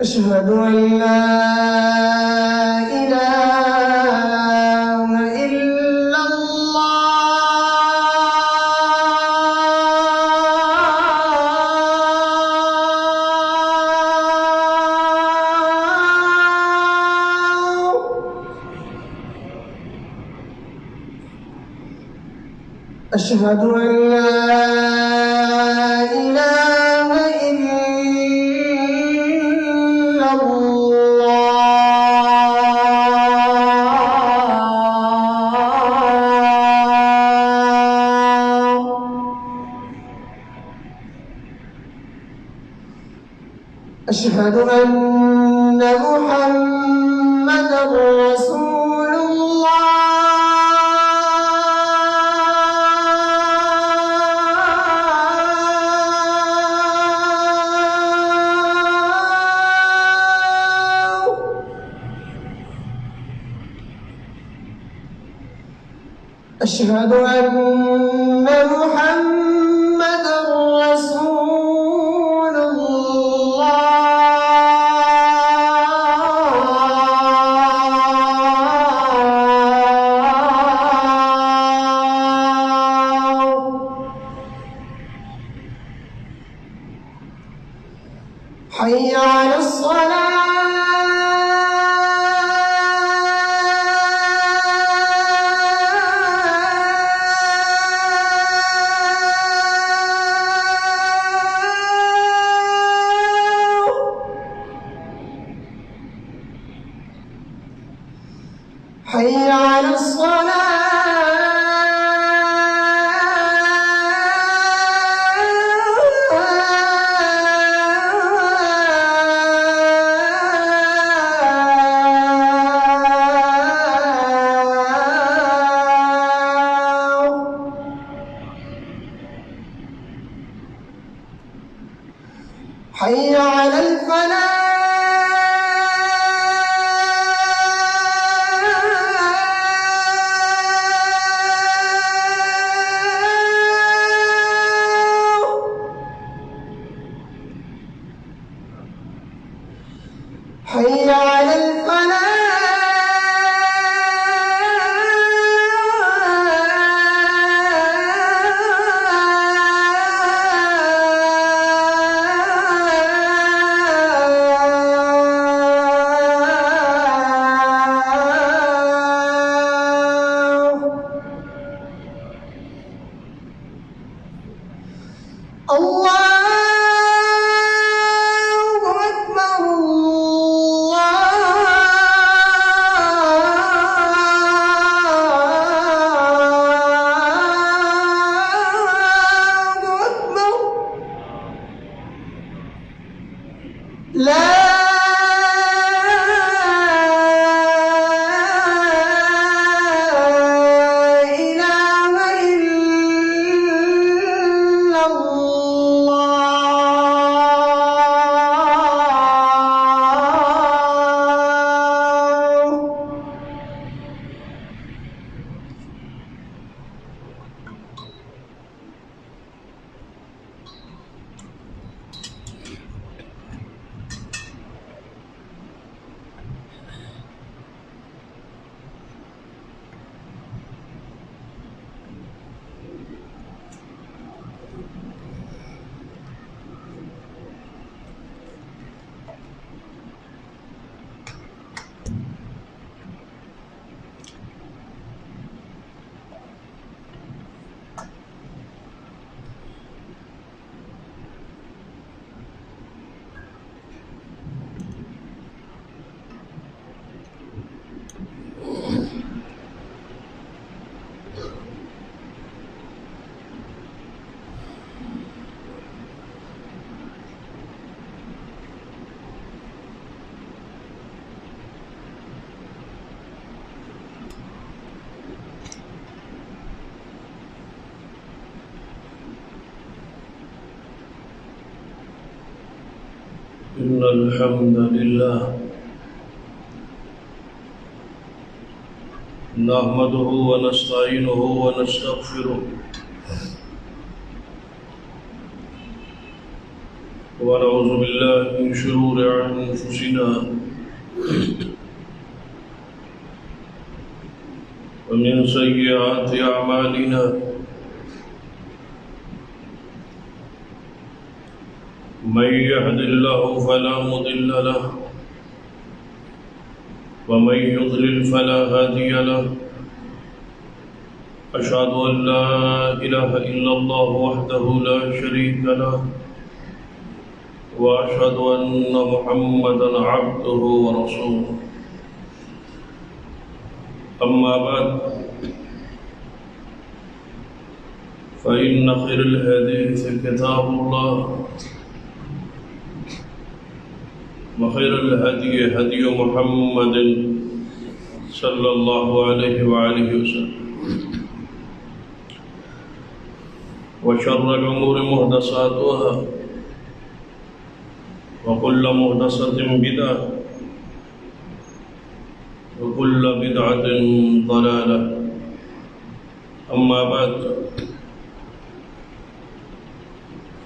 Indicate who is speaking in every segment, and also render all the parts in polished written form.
Speaker 1: أشهد أن لا إله إلا الله. أشهد أن لا إله إلا الله. أشهد أن محمدًا رسول الله. أشهد أن محمدًا رسول الله. حي على الصلاة. حي على الصلاة. حي على الفلاح. حي على الفلاح. الله أكبر. الله أكبر. لا إله إلا الله.
Speaker 2: إن الحمد لله نحمده ونستعينه ونستغفره ونعوذ بالله من شرور أنفسنا ومن سيئات أعمالنا من يهد الله فلا مضل له ومن يضلل فلا هادي له أشهد أن لا إله إلا الله وحده لا شريك له وأشهد أن محمدا عبده ورسوله أما بعد فإن خير الحديث كتاب الله وخير الهدي هدي محمد صلى الله عليه وآله وسلم وشر الأمور محدثاتها وكل محدثة بدعة وكل بدعة ضلالة أما بعد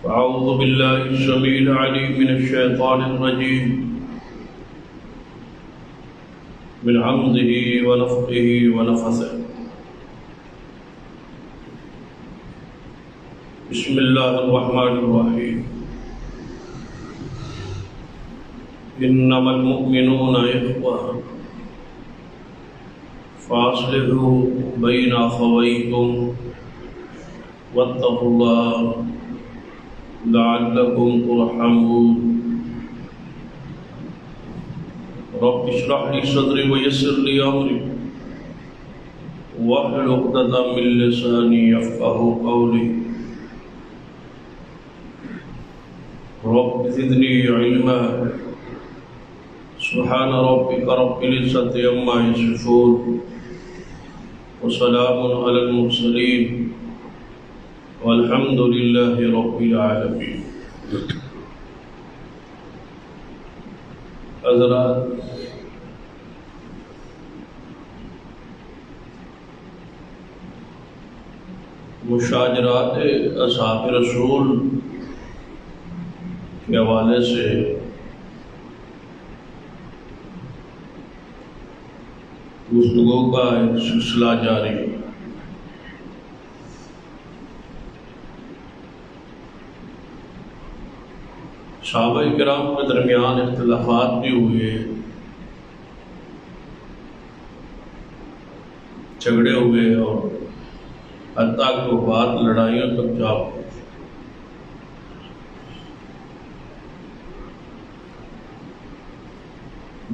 Speaker 2: فأعوذ بالله السميع العليم من الشيطان الرجيم من حمده ونفخه ونفثه بسم الله الرحمن الرحيم إنما المؤمنون إخوة فأصلحوا بين أخويكم واتقوا الله لعلكم ترحمون رب اشرح لي صدري ويسر لي أمري واحلل عقدة من لساني يفقهوا قولي رب زدني علما سبحان ربك رب العزة عما يصفون وسلام على المرسلين والحمد لله رب العالمين. حضرات، مشاجرات اصحاب رسول کے حوالے سے گفتگو کا ایک سلسلہ جاری ہے. صحابہ کرام کے درمیان اختلافات بھی ہوئے، جھگڑے ہوئے اور حتیٰ کہ وہ بات لڑائیوں تک جا پہنچی.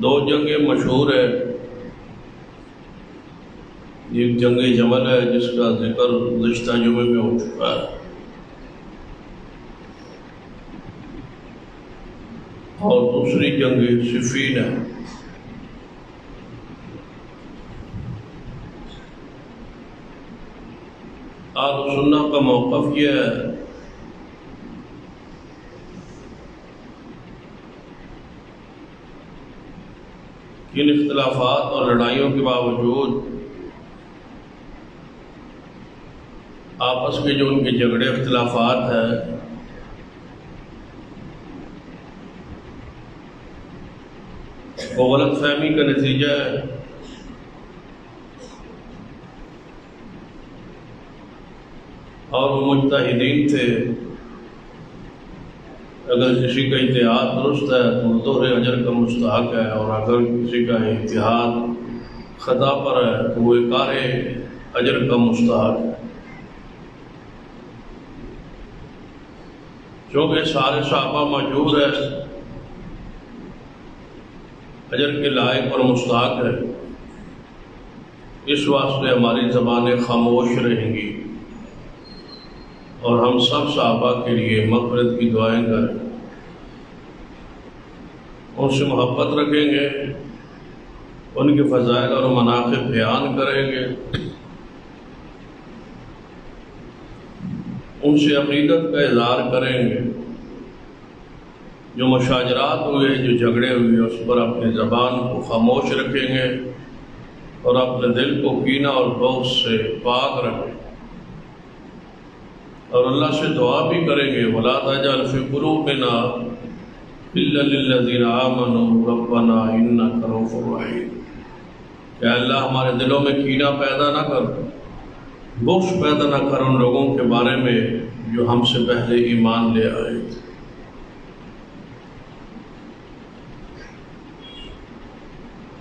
Speaker 2: دو جنگیں مشہور ہیں. ایک جنگ جمل ہے جس کا ذکر گزشتہ جمعے میں ہو چکا ہے، اور دوسری جنگ صفین ہے. اہل سنہ کا موقف یہ ہے کہ ان اختلافات اور لڑائیوں کے باوجود آپس کے جو ان کے جھگڑے اختلافات ہیں وہ غلط فہمی کا نتیجہ ہے. اور وہ مجتہدین تھے. اگر کسی کا اجتہاد درست ہے تو وہ دوہرے اجر کا مستحق ہے، اور اگر کسی کا اجتہاد خطا پر ہے تو وہ ایکار اجر کا مستحق ہے. چونکہ سارے صحابہ موجود ہیں، اجر کے لائق اور مستحق ہے، اس واسطے ہماری زبانیں خاموش رہیں گی اور ہم سب صحابہ کے لیے مغفرت کی دعائیں کریں، ان سے محبت رکھیں گے، ان کے فضائل اور مناقب بیان کریں گے، ان سے عقیدت کا اظہار کریں گے. جو مشاجرات ہوئے، جو جھگڑے ہوئے، اس پر اپنی زبان کو خاموش رکھیں گے اور اپنے دل کو کینہ اور بغض سے پاک رکھیں. اور اللہ سے دعا بھی کریں گے وَلَا تَجْعَلْ فِي قُلُوبِنَا إِلَّا لِلَّذِينَ آمَنُوا رَبَّنَا إِنَّكَ رَءُوفٌ رَحِيمٌ کہ اللہ ہمارے دلوں میں کینہ پیدا نہ کر، بغض پیدا نہ کر ان لوگوں کے بارے میں جو ہم سے پہلے ایمان لے آئے تھے۔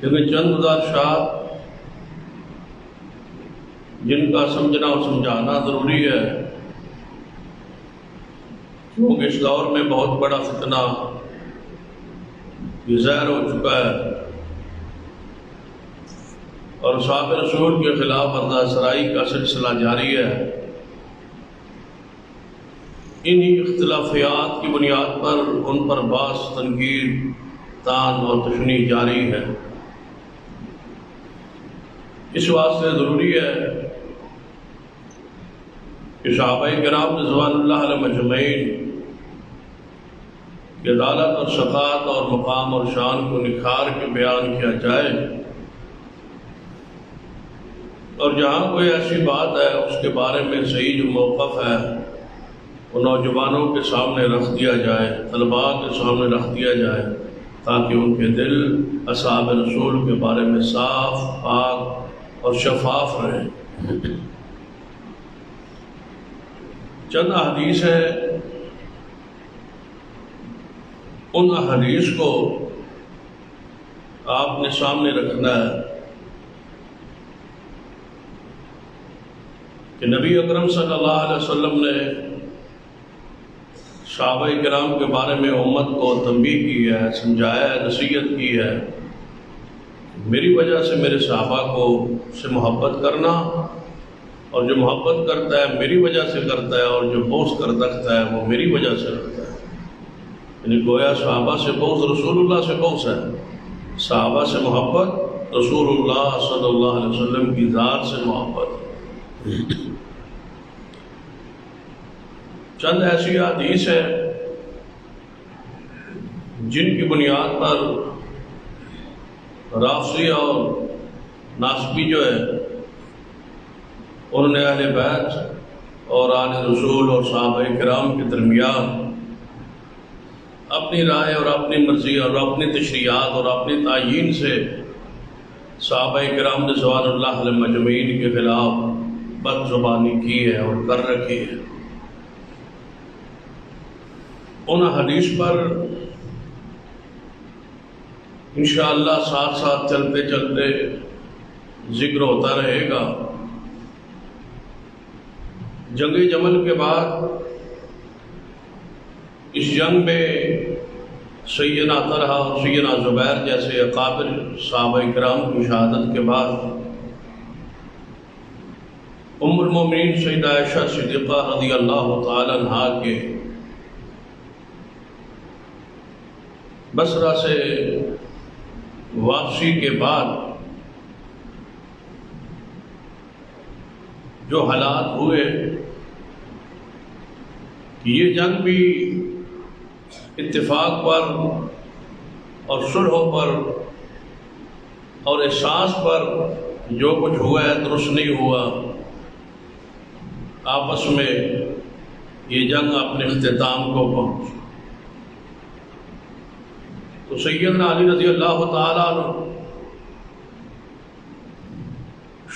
Speaker 2: لیکن چند گزارشات جن کا سمجھنا اور سمجھانا ضروری ہے، کیونکہ اس دور میں بہت بڑا فتنہ یہ ظاہر ہو چکا ہے اور اصحاب رسول کے خلاف ارضا سرائی کا سلسلہ جاری ہے۔ انہی اختلافیات کی بنیاد پر ان پر باس تنقید، تان اور تشنیع جاری ہے۔ اس واسطے ضروری ہے کہ صحابہ کرام رضوان اللہ علیہ مجمعین کی عدالت اور شفاعت اور مقام اور شان کو نکھار کے بیان کیا جائے، اور جہاں کوئی ایسی بات ہے اس کے بارے میں صحیح جو موقف ہے وہ نوجوانوں کے سامنے رکھ دیا جائے، طلباء کے سامنے رکھ دیا جائے، تاکہ ان کے دل اصحاب رسول کے بارے میں صاف، پاک اور شفاف رہیں۔ چند احادیث ہے، ان احادیث کو آپ نے سامنے رکھنا ہے کہ نبی اکرم صلی اللہ علیہ وسلم نے صحابہ کرام کے بارے میں امت کو تنبیہ کی ہے، سمجھایا ہے، نصیحت کی ہے۔ میری وجہ سے میرے صحابہ کو سے محبت کرنا، اور جو محبت کرتا ہے میری وجہ سے کرتا ہے، اور جو بغض کر رکھتا ہے وہ میری وجہ سے رکھتا ہے۔ یعنی گویا صحابہ سے بغض رسول اللہ سے بغض ہے، صحابہ سے محبت رسول اللہ صلی اللہ علیہ وسلم کی ذات سے محبت۔ چند ایسی حدیث ہے جن کی بنیاد پر رافضی اور ناسبی جو ہے انہوں نے اہل بیت اور آل رسول اور صحابہ کرام کے درمیان اپنی رائے اور اپنی مرضی اور اپنی تشریعات اور اپنی تعیین سے صحابہ کرام رضوان اللہ علیہ مجمعین کے خلاف بد زبانی کی ہے اور کر رکھی ہے۔ ان حدیث پر انشاءاللہ ساتھ ساتھ چلتے چلتے ذکر ہوتا رہے گا۔ جنگ جمل کے بعد اس جنگ میں سیدنا طلحہ اور سیدنا زبیر جیسے اکابر صحابہ کرام کی شہادت کے بعد ام المومنین سیدہ عائشہ صدیقہ رضی اللہ تعالی عنہا کے بصرہ سے واپسی کے بعد جو حالات ہوئے کہ یہ جنگ بھی اتفاق پر اور صلح پر اور احساس پر جو کچھ ہوا ہے درست نہیں ہوا، آپس میں یہ جنگ اپنے اختتام کو پہنچ۔ تو سیدنا علی رضی اللہ تعالیٰ عنہ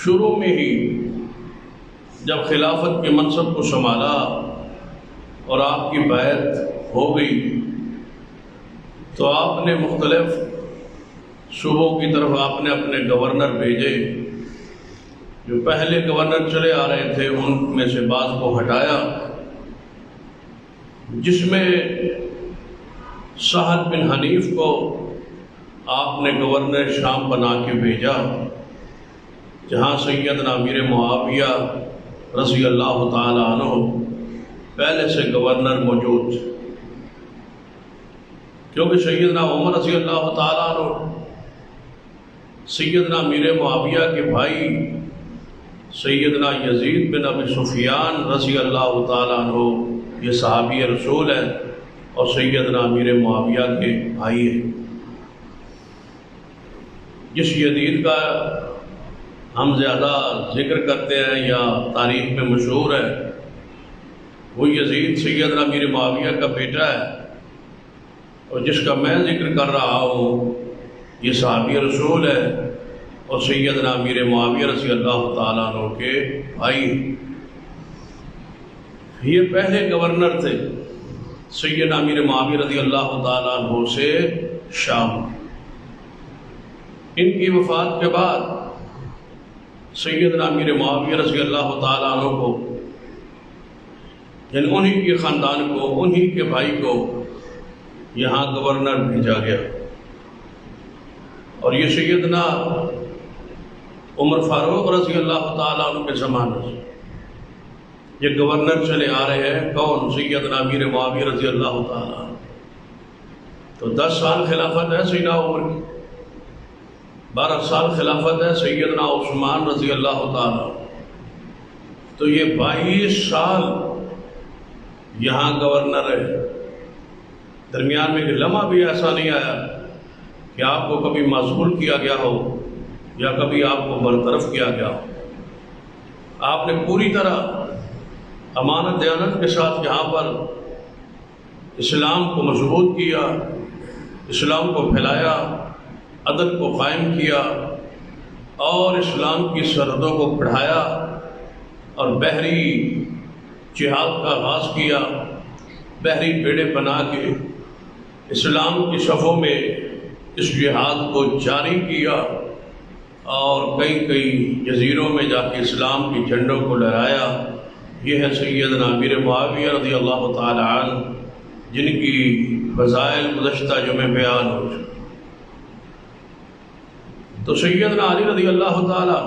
Speaker 2: شروع میں ہی جب خلافت کے منصب کو سنبھالا اور آپ کی بیعت ہو گئی تو آپ نے مختلف صوبوں کی طرف آپ نے اپنے گورنر بھیجے۔ جو پہلے گورنر چلے آ رہے تھے ان میں سے بعض کو ہٹایا، جس میں سہل بن حنیف کو آپ نے گورنر شام بنا کے بھیجا، جہاں سیدنا امیر معاویہ رضی اللہ تعالی عنہ پہلے سے گورنر موجود تھے، کیونکہ سیدنا عمر رضی اللہ تعالی عنہ سیدنا امیر معاویہ کے بھائی سیدنا یزید بن ابی سفیان رضی اللہ تعالی عنہ یہ صحابی رسول ہیں اور سیدنا امیر معاویہ کے بھائی ہیں۔ جس یزید کا ہم زیادہ ذکر کرتے ہیں یا تاریخ میں مشہور ہے وہ یزید سیدنا امیر معاویہ کا بیٹا ہے، اور جس کا میں ذکر کر رہا ہوں یہ صحابی رسول ہے اور سیدنا امیر معاویہ رضی اللہ تعالیٰ عنہ کے بھائی۔ یہ پہلے گورنر تھے سیدنا امیر معاویہ رضی اللہ تعالیٰ عنہ سے شام۔ ان کی وفات کے بعد سیدنا امیر معاویہ رضی اللہ تعالیٰ عنہ کو، یعنی انہی کے خاندان کو، انہی کے بھائی کو یہاں گورنر بھیجا گیا، اور یہ سیدنا عمر فاروق رضی اللہ تعالیٰ عنہ کے زمانے سے یہ گورنر چلے آ رہے ہیں۔ کون؟ سیدنا امیر معاویہ رضی اللہ تعالیٰ عنہ۔ تو 10 سال خلافت ہے سیدنا عمر کی، 12 سال خلافت ہے سیدنا عثمان رضی اللہ تعالیٰ، تو یہ 22 سال یہاں گورنر ہے۔ درمیان میں ایک لمحہ بھی ایسا نہیں آیا کہ آپ کو کبھی معزول کیا گیا ہو یا کبھی آپ کو برطرف کیا گیا ہو۔ آپ نے پوری طرح امانت دیانت کے ساتھ یہاں پر اسلام کو مضبوط کیا، اسلام کو پھیلایا، عدل کو قائم کیا، اور اسلام کی سرحدوں کو بڑھایا، اور بحری جہاد کا آغاز کیا۔ بحری بیڑے بنا کے اسلام کی صفوں میں اس جہاد کو جاری کیا، اور کئی جزیروں میں جا کے اسلام کی جھنڈوں کو لہرایا۔ یہ ہے سیدنا امیر معاویہ رضی اللہ تعالی عنہ، جن کی فضائل گزشتہ جمعے بیان ہو چکے۔ تو سیدنا علی رضی اللہ تعالی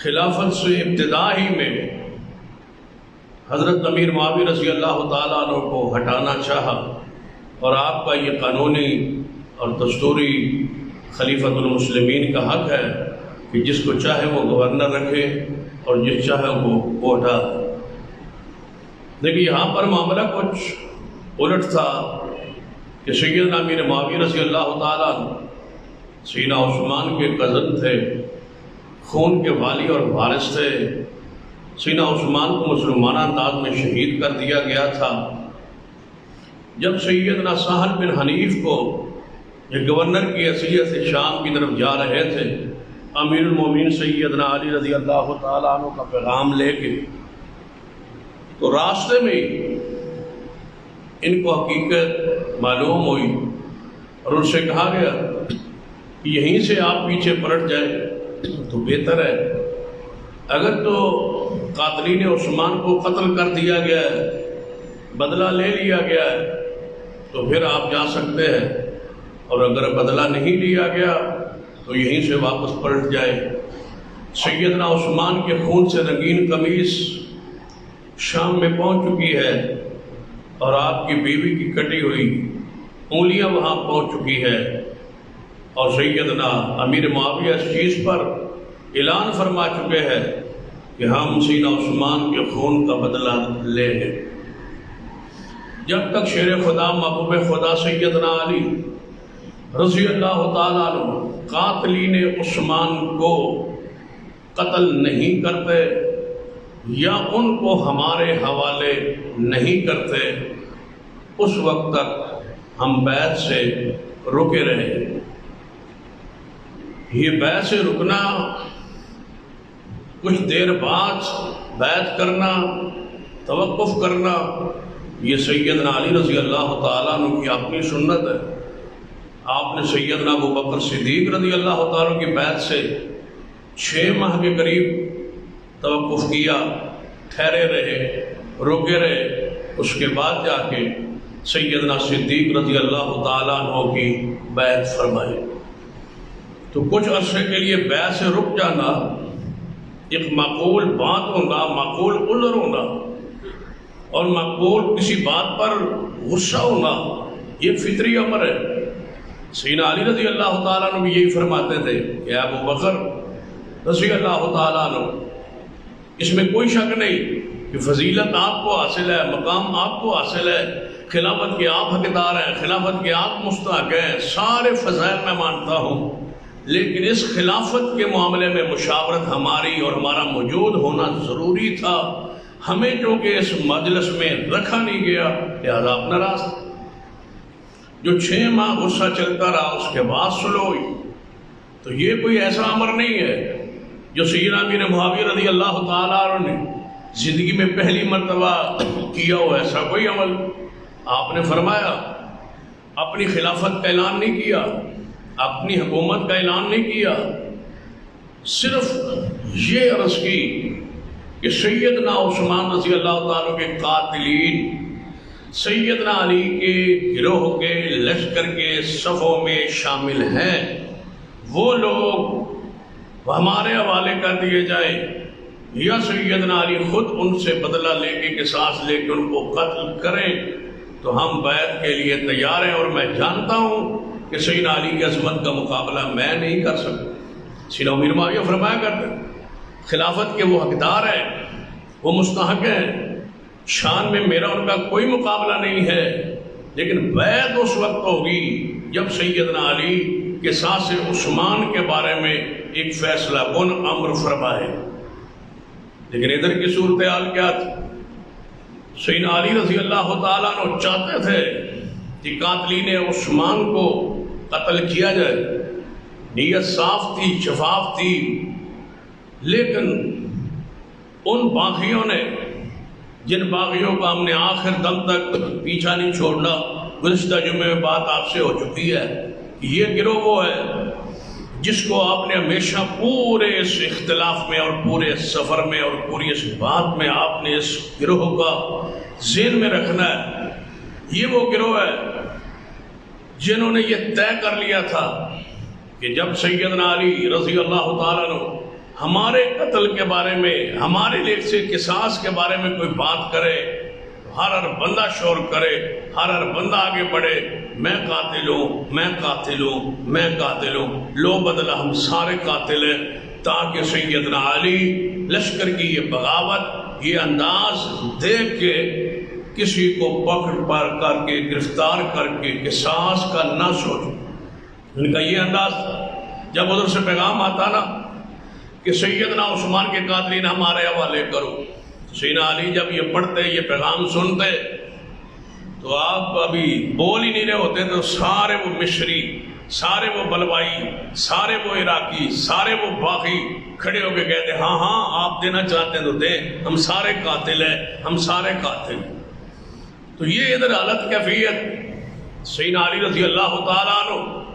Speaker 2: خلافت سے ابتدا ہی میں حضرت امیر معاویہ رضی اللہ تعالیٰ عنہ کو ہٹانا چاہا، اور آپ کا یہ قانونی اور دستوری خلیفۃ المسلمین کا حق ہے کہ جس کو چاہے وہ گورنر رکھے اور جس چاہے وہ ہٹا۔ لیکن یہاں پر معاملہ کچھ الٹ تھا کہ سیدنا امیر معاویہ رضی اللہ تعالیٰ سیدنا عثمان کے کزن تھے، خون کے والی اور وارث تھے۔ سیدنا عثمان کو مسلمانہ انداز میں شہید کر دیا گیا تھا۔ جب سیدنا سہل بن حنیف کو یہ گورنر کی حیثیت سے شام کی طرف جا رہے تھے، امیر المومنین سیدنا علی رضی اللہ تعالیٰ عنہ کا پیغام لے کے، تو راستے میں ان کو حقیقت معلوم ہوئی، اور ان سے کہا گیا کہ یہیں سے آپ پیچھے پلٹ جائیں تو بہتر ہے۔ اگر تو قاتلین عثمان کو قتل کر دیا گیا ہے، بدلہ لے لیا گیا ہے، تو پھر آپ جا سکتے ہیں، اور اگر بدلہ نہیں لیا گیا تو یہیں سے واپس پلٹ جائے۔ سیدنا عثمان کے خون سے رنگین قمیص شام میں پہنچ چکی ہے، اور آپ کی بیوی کی کٹی ہوئی انگلیاں وہاں پہنچ چکی ہے، اور سیدنا امیر معاویہ اس چیز پر اعلان فرما چکے ہیں کہ ہم سیدنا عثمان کے خون کا بدلہ لیں گے۔ جب تک شیر خدا محبوب خدا سیدنا علی رضی اللہ تعالیٰ عنہ قاتلین عثمان کو قتل نہیں کرتے یا ان کو ہمارے حوالے نہیں کرتے، اس وقت تک ہم بیعت سے رکے رہے۔ یہ بیعت سے رکنا، کچھ دیر بعد بیعت کرنا، توقف کرنا، یہ سیدنا علی رضی اللہ تعالیٰ عنہ کی اپنی سنت ہے۔ آپ نے سیدنا ابو بکر صدیق رضی اللہ تعالیٰ عنہ کی بیعت سے 6 ماہ کے قریب توقف کیا، ٹھہرے رہے، رکے رہے، اس کے بعد جا کے سیدنا صدیق رضی اللہ تعالیٰ عنہ کی بیعت فرمائی۔ تو کچھ عرصے کے لیے بیعت سے رک جانا ایک معقول بات ہونا، معقول عذر ہونا، اور معقول کسی بات پر غصہ ہونا، یہ فطری امر ہے۔ سیدنا علی رضی اللہ تعالیٰ عنہ بھی یہی فرماتے تھے کہ ابو بکر رضی اللہ تعالیٰ عنہ، اس میں کوئی شک نہیں کہ فضیلت آپ کو حاصل ہے، مقام آپ کو حاصل ہے، خلافت کے آپ حقدار ہیں، خلافت کے آپ مستحق ہیں، سارے فضائل میں مانتا ہوں، لیکن اس خلافت کے معاملے میں مشاورت ہماری اور ہمارا موجود ہونا ضروری تھا، ہمیں جو کہ اس مجلس میں رکھا نہیں گیا لہذا آپ ناراض۔ جو 6 ماہ غصہ چلتا رہا اس کے بعد صلح ہوئی، تو یہ کوئی ایسا امر نہیں ہے جو سیدنا امیر معاویہ رضی اللہ تعالیٰ عنہ نے زندگی میں پہلی مرتبہ کیا ہو، ایسا کوئی عمل۔ آپ نے فرمایا اپنی خلافت کا اعلان نہیں کیا، اپنی حکومت کا اعلان نہیں کیا، صرف یہ عرض کی کہ سیدنا عثمان رضی اللہ تعالیٰ کے قاتلین سیدنا علی کے گروہ کے لشکر کے صفوں میں شامل ہیں، وہ لوگ ہمارے حوالے کر دیے جائیں یا سیدنا علی خود ان سے بدلہ لے کے قصاص لے کے ان کو قتل کریں تو ہم بیعت کے لیے تیار ہیں، اور میں جانتا ہوں کہ سیدنا علی کی عظمت کا مقابلہ میں نہیں کر سکتا۔ سیدنا امیر معاویہ فرمایا کرتے خلافت کے وہ حقدار ہیں، وہ مستحق ہیں، شان میں میرا ان کا کوئی مقابلہ نہیں ہے، لیکن بیعت اس وقت ہوگی جب سیدنا علی قصاص عثمان کے بارے میں ایک فیصلہ کن امر فرمائے۔ لیکن ادھر کی صورتحال کیا تھی؟ سیدنا علی رضی اللہ تعالیٰ عنہ چاہتے تھے کہ قاتلین عثمان کو قتل کیا جائے، نیت صاف تھی، شفاف تھی، لیکن ان باغیوں نے، جن باغیوں کا ہم نے آخر دم تک پیچھا نہیں چھوڑنا، گزشتہ جمعے میں بات آپ سے ہو چکی ہے، یہ گروہ وہ ہے جس کو آپ نے ہمیشہ پورے اس اختلاف میں اور پورے سفر میں اور پوری اس بات میں آپ نے اس گروہ کا ذہن میں رکھنا ہے۔ یہ وہ گروہ ہے جنہوں نے یہ طے کر لیا تھا کہ جب سیدنا علی رضی اللہ تعالیٰ عنہ ہمارے قتل کے بارے میں، ہمارے لیے سے قصاص کے بارے میں کوئی بات کرے، ہر بندہ شور کرے، ہر بندہ آگے بڑھے، میں قاتل ہوں، میں قاتل ہوں، میں قاتل ہوں، لو بدلہ ہم سارے قاتل ہیں، تاکہ سیدنا علی لشکر کی یہ بغاوت، یہ انداز دیکھ کے کسی کو پکڑ پر کر کے گرفتار کر کے قصاص کا نہ سوچو۔ ان کا یہ انداز تھا۔ جب ادھر سے پیغام آتا نا کہ سیدنا عثمان کے قاتلین ہمارے حوالے کرو، سیدنا علی جب یہ پڑھتے، یہ پیغام سنتے، تو آپ ابھی بول ہی نہیں رہے ہوتے، تو سارے وہ مصری، سارے وہ بلوائی، سارے وہ عراقی، سارے وہ باغی کھڑے ہو کے کہتے ہاں ہاں آپ دینا چاہتے ہیں تو دیں، ہم سارے قاتل ہیں، ہم سارے قاتل۔ تو یہ ادھر حالت کیفیت سیدنا علی رضی اللہ تعالیٰ عنہ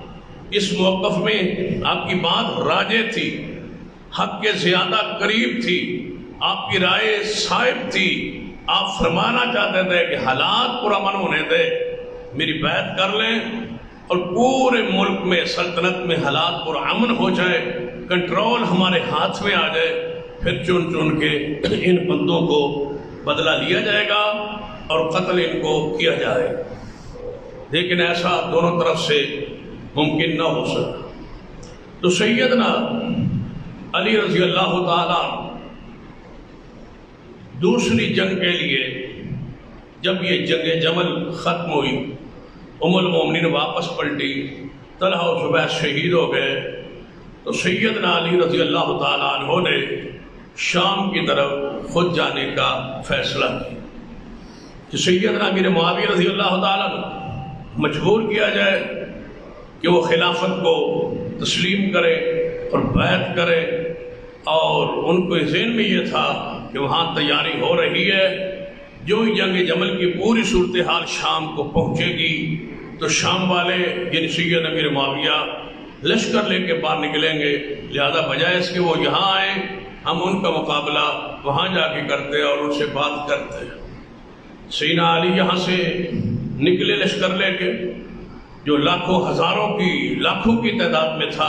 Speaker 2: اس موقف میں آپ کی بات راجع تھی، حق کے زیادہ قریب تھی، آپ کی رائے صائب تھی، آپ فرمانا چاہتے تھے کہ حالات پرامن ہونے دے، میری بیعت کر لیں اور پورے ملک میں، سلطنت میں حالات پرامن ہو جائے، کنٹرول ہمارے ہاتھ میں آ جائے، پھر چن چن کے ان بندوں کو بدلہ لیا جائے گا اور قتل ان کو کیا جائے۔ لیکن ایسا دونوں طرف سے ممکن نہ ہو سکا۔ تو سیدنا علی رضی اللہ تعالیٰ دوسری جنگ کے لیے جب یہ جنگ جمل ختم ہوئی، ام المومنین واپس پلٹی، طلحہ و زبیر شہید ہو گئے، تو سیدنا علی رضی اللہ تعالیٰ عنہ نے شام کی طرف خود جانے کا فیصلہ کیا کہ سیدنا امیر معاویہ رضی اللہ تعالیٰ عنہ مجبور کیا جائے کہ وہ خلافت کو تسلیم کرے اور بیعت کرے، اور ان کو ذہن میں یہ تھا کہ وہاں تیاری ہو رہی ہے، جو ہی جنگ جمل کی پوری صورتحال شام کو پہنچے گی تو شام والے یعنی سیدنا امیر معاویہ لشکر لے کے باہر نکلیں گے، لہذا بجائے اس کے وہ یہاں آئیں، ہم ان کا مقابلہ وہاں جا کے کرتے اور ان سے بات کرتے۔ سیدنا علی یہاں سے نکلے لشکر لے کے، جو لاکھوں ہزاروں کی لاکھوں کی تعداد میں تھا،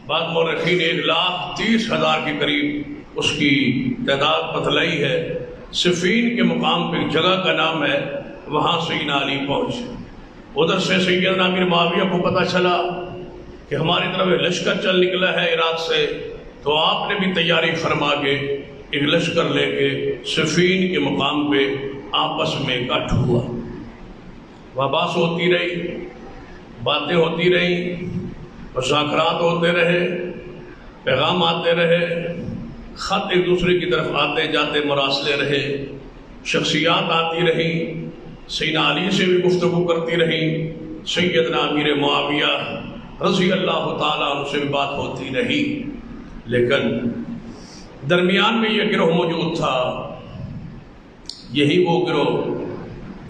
Speaker 2: بعض مورخین 1,30,000 کے قریب اس کی تعداد بتلائی ہے۔ صفین کے مقام پہ ایک جگہ کا نام ہے، وہاں سیدنا علی پہنچے۔ ادھر سے سیدنا امیر معاویہ کو پتہ چلا کہ ہماری طرف لشکر چل نکلا ہے عراق سے، تو آپ نے بھی تیاری فرما کے ایک لشکر لے کے صفین کے مقام پہ آپس میں اکٹھ ہوا۔ وباس ہوتی رہی، باتیں ہوتی رہیں، مذاکرات ہوتے رہے، پیغام آتے رہے، خط ایک دوسرے کی طرف آتے جاتے مراسلے رہے، شخصیات آتی رہیں، سیدنا علی سے بھی گفتگو کرتی رہیں، سیدنا امیر معاویہ رضی اللہ تعالیٰ عنہ سے بھی بات ہوتی رہی، لیکن درمیان میں یہ گروہ موجود تھا، یہی وہ گروہ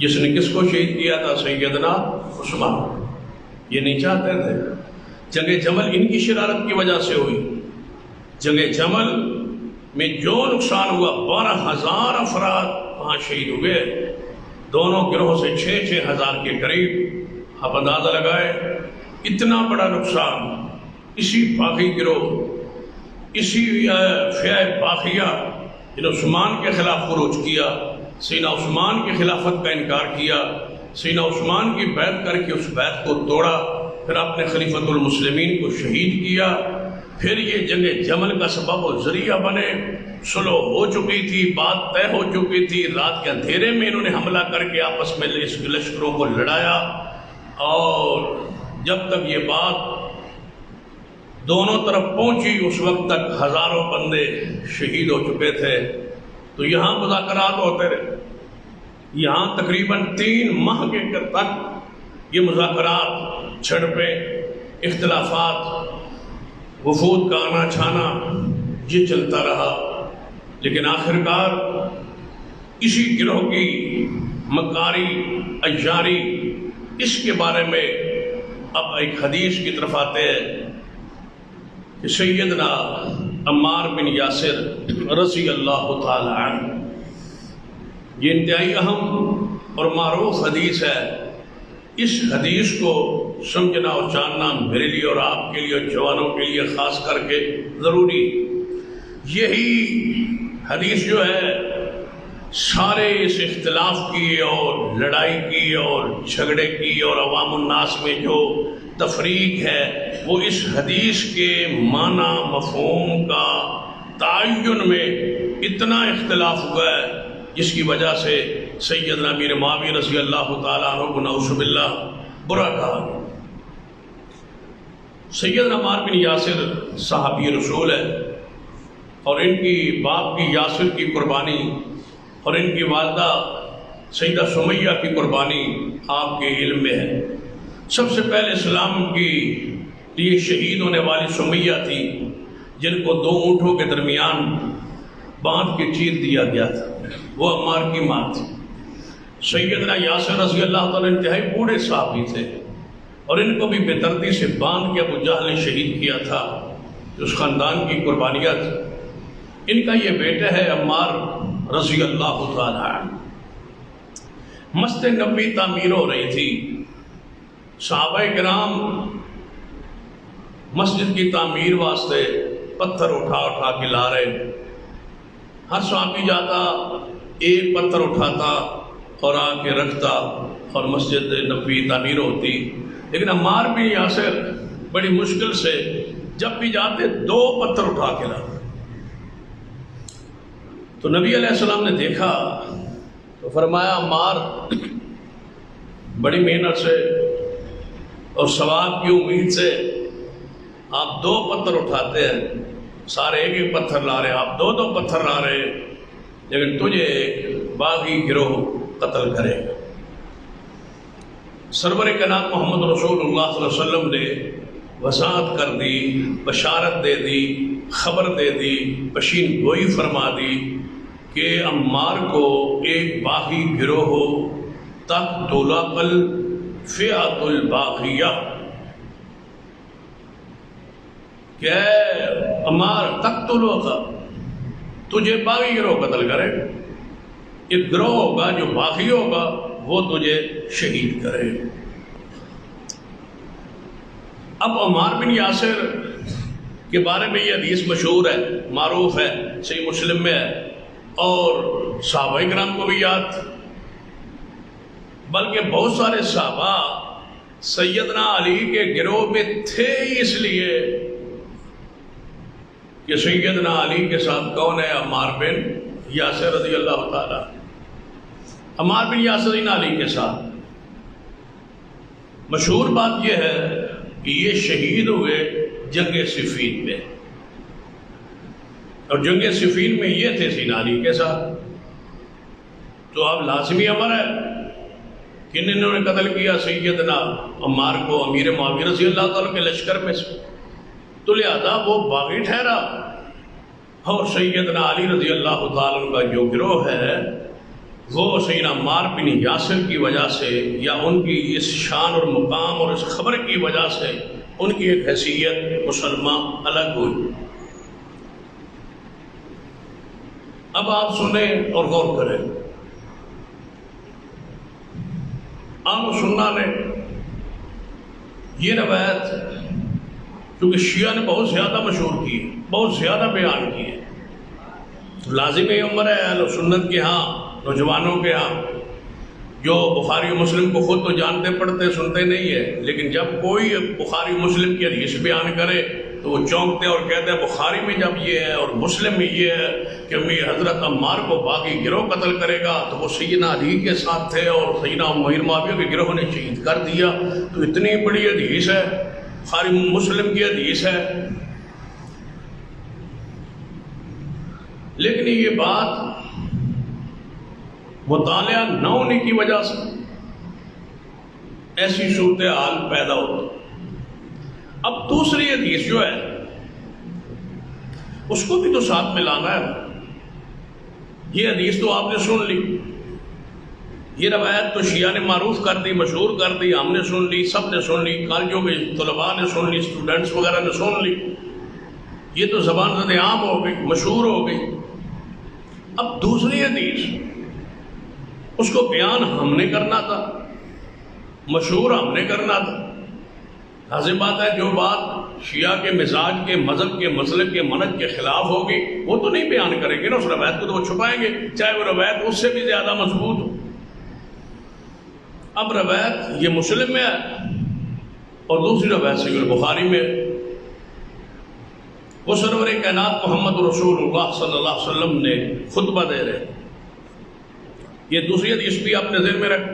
Speaker 2: جس نے کس کو شہید کیا تھا؟ سیدنا عثمان۔ یہ نہیں چاہتے تھے، جنگ جمل ان کی شرارت کی وجہ سے ہوئی۔ جنگ جمل میں جو نقصان ہوا، 12,000 افراد وہاں شہید ہوئے، دونوں گروہ سے 6,000 کے قریب۔ آپ اندازہ لگائے اتنا بڑا نقصان اسی باغی گروہ، اسی فئہ باغیہ جنہوں عثمان کے خلاف خروج کیا، سیدنا عثمان کی خلافت کا انکار کیا، سیدنا عثمان کی بیعت کر کے اس بیعت کو توڑا، پھر اپنے خلیفۃ المسلمین کو شہید کیا، پھر یہ جنگ جمل کا سبب و ذریعہ بنے۔ صلح ہو چکی تھی، بات طے ہو چکی تھی، رات کے اندھیرے میں انہوں نے حملہ کر کے آپس میں لشکروں کو لڑایا، اور جب تک یہ بات دونوں طرف پہنچی اس وقت تک ہزاروں بندے شہید ہو چکے تھے۔ تو یہاں مذاکرات ہوتے رہے، یہاں تقریباً 3 ماہ کے تک یہ مذاکرات، جھڑپیں، اختلافات، وفود کا آنا چھانا یہ چلتا رہا، لیکن آخرکار اسی گروہ کی مکاری، اجاری، اس کے بارے میں اب ایک حدیث کی طرف آتے ہیں کہ سیدنا عمار بن یاسر رضی اللہ تعالی عنہ، یہ انتہائی اہم اور معروف حدیث ہے۔ اس حدیث کو سمجھنا اور جاننا میرے لیے اور آپ کے لیے اور جوانوں کے لیے خاص کر کے ضروری۔ یہی حدیث جو ہے سارے اس اختلاف کی اور لڑائی کی اور جھگڑے کی اور عوام الناس میں جو تفریق ہے، وہ اس حدیث کے معنی مفہوم کا تعین میں اتنا اختلاف ہوا ہے، جس کی وجہ سے سیدنا امیر معاویہ رضی اللہ تعالیٰ عنہ کو نعوذ باللہ برا کہا۔ سیدنا عمار بن یاسر صحابی رسول ہے، اور ان کی باپ کی یاسر کی قربانی اور ان کی والدہ سیدہ سمیہ کی قربانی آپ کے علم میں ہے۔ سب سے پہلے اسلام کی لیے شہید ہونے والی سمیہ تھی، جن کو 2 اونٹوں کے درمیان باندھ کے چیر دیا گیا تھا، وہ عمار کی ماں تھی۔ سیدنا یاسر رضی اللہ تعالیٰ انتہائی بوڑھے صحابی تھے، اور ان کو بھی بے دردی سے باندھ کے ابو جہل نے شہید کیا تھا، اس خاندان کی قربانیاں تھی۔ ان کا یہ بیٹا ہے عمار رضی اللہ تعالیٰ عنہ۔ مسجد نبوی تعمیر ہو رہی تھی، صحابہ کرام مسجد کی تعمیر واسطے پتھر اٹھا اٹھا کے لا رہے۔ ہر صحابی جاتا، ایک پتھر اٹھاتا اور آ کے رکھتا، اور مسجد نبوی تعمیر ہوتی۔ لیکن عمار بن یاسر بڑی مشکل سے جب بھی جاتے 2 پتھر اٹھا کے لاتے۔ تو نبی علیہ السلام نے دیکھا تو فرمایا، عمار بڑی محنت سے اور ثواب کی امید سے آپ 2 پتھر اٹھاتے ہیں، سارے ایک ایک پتھر لا رہے، آپ 2 پتھر لا رہے، لیکن تجھے ایک باغی گروہ قتل کرے گا۔ سرور کائنات محمد رسول اللہ صلی اللہ علیہ وسلم نے وضاحت کر دی، بشارت دے دی، خبر دے دی، پیشین گوئی فرما دی کہ عمار کو ایک باغی گروہ تقتل الفئۃ الباغیہ، کہ عمار تقتل ہوگا، تجھے باغی گروہ قتل کرے گا، ایک گروہ ہوگا جو باغی ہوگا وہ تجھے شہید کرے۔ اب عمار بن یاسر کے بارے میں یہ حدیث مشہور ہے، معروف ہے، صحیح مسلم میں ہے، اور صحابہ کرام کو بھی یاد تھی، بلکہ بہت سارے صحابہ سیدنا علی کے گروہ میں تھے ہی اس لیے کہ سیدنا علی کے ساتھ کون ہے؟ عمار بن یاسر رضی اللہ تعالیٰ۔ عمار بن یاسر علی کے ساتھ مشہور بات یہ ہے کہ یہ شہید ہوئے جنگ صفین میں، اور جنگ صفین میں یہ تھے سیدنا علی کے ساتھ، تو اب لازمی امر ہے کہ انہوں نے قتل کیا سیدنا عمار کو امیر معاویہ رضی اللہ تعالیٰ کے لشکر میں سے، تو لہذا وہ باغی ٹھہرا، اور سیدنا علی رضی اللہ تعالیٰ کا جو گروہ ہے وہ سیدنا عمار بن یاسر کی وجہ سے یا ان کی اس شان اور مقام اور اس خبر کی وجہ سے ان کی ایک حیثیت مسلمہ الگ ہوئی۔ اب آپ سنیں اور غور کریں، عام سننا نے یہ روایت کیونکہ شیعہ نے بہت زیادہ مشہور کی، بہت زیادہ بیان کی ہے، لازم عمر ہے اہل سنت کے ہاں، نوجوانوں کے ہاں، جو بخاری و مسلم کو خود تو جانتے پڑھتے سنتے نہیں ہے، لیکن جب کوئی بخاری مسلم کی حدیث بیان کرے تو وہ چونکتے اور کہتے ہیں بخاری میں جب یہ ہے اور مسلم میں یہ ہے کہ حضرت عمار کو باغی گروہ قتل کرے گا تو وہ سیدنا علی کے ساتھ تھے اور سیدنا امیر معاویہ کے گروہ نے شہید کر دیا، تو اتنی بڑی حدیث ہے، بخاری مسلم کی حدیث ہے۔ لیکن یہ بات مطالعہ نہ ہونے کی وجہ سے ایسی صورتحال پیدا ہوتی۔ اب دوسری حدیث جو ہے اس کو بھی تو ساتھ میں لانا ہے، یہ حدیث تو آپ نے سن لی، یہ روایت تو شیعہ نے معروف کر دی، مشہور کر دی، ہم نے سن لی، سب نے سن لی، کالجوں میں طلباء نے سن لی، اسٹوڈنٹس وغیرہ نے سن لی، یہ تو زبان زد عام ہو گئی، مشہور ہو گئی۔ اب دوسری حدیث اس کو بیان ہم نے کرنا تھا، مشہور ہم نے کرنا تھا، حاضر بات ہے جو بات شیعہ کے مزاج کے مذہب کے مسلک کے منہج کے خلاف ہوگی وہ تو نہیں بیان کریں گے نا، اس روایت کو تو وہ چھپائیں گے چاہے وہ روایت اس سے بھی زیادہ مضبوط ہو۔ اب روایت یہ مسلم میں ہے اور دوسری روایت صحیح البخاری میں ہے، وہ سرور کائنات محمد رسول اللہ صلی اللہ علیہ وسلم نے خطبہ دے رہے، یہ دوسری حدیث بھی آپ نے ذہن میں رکھ،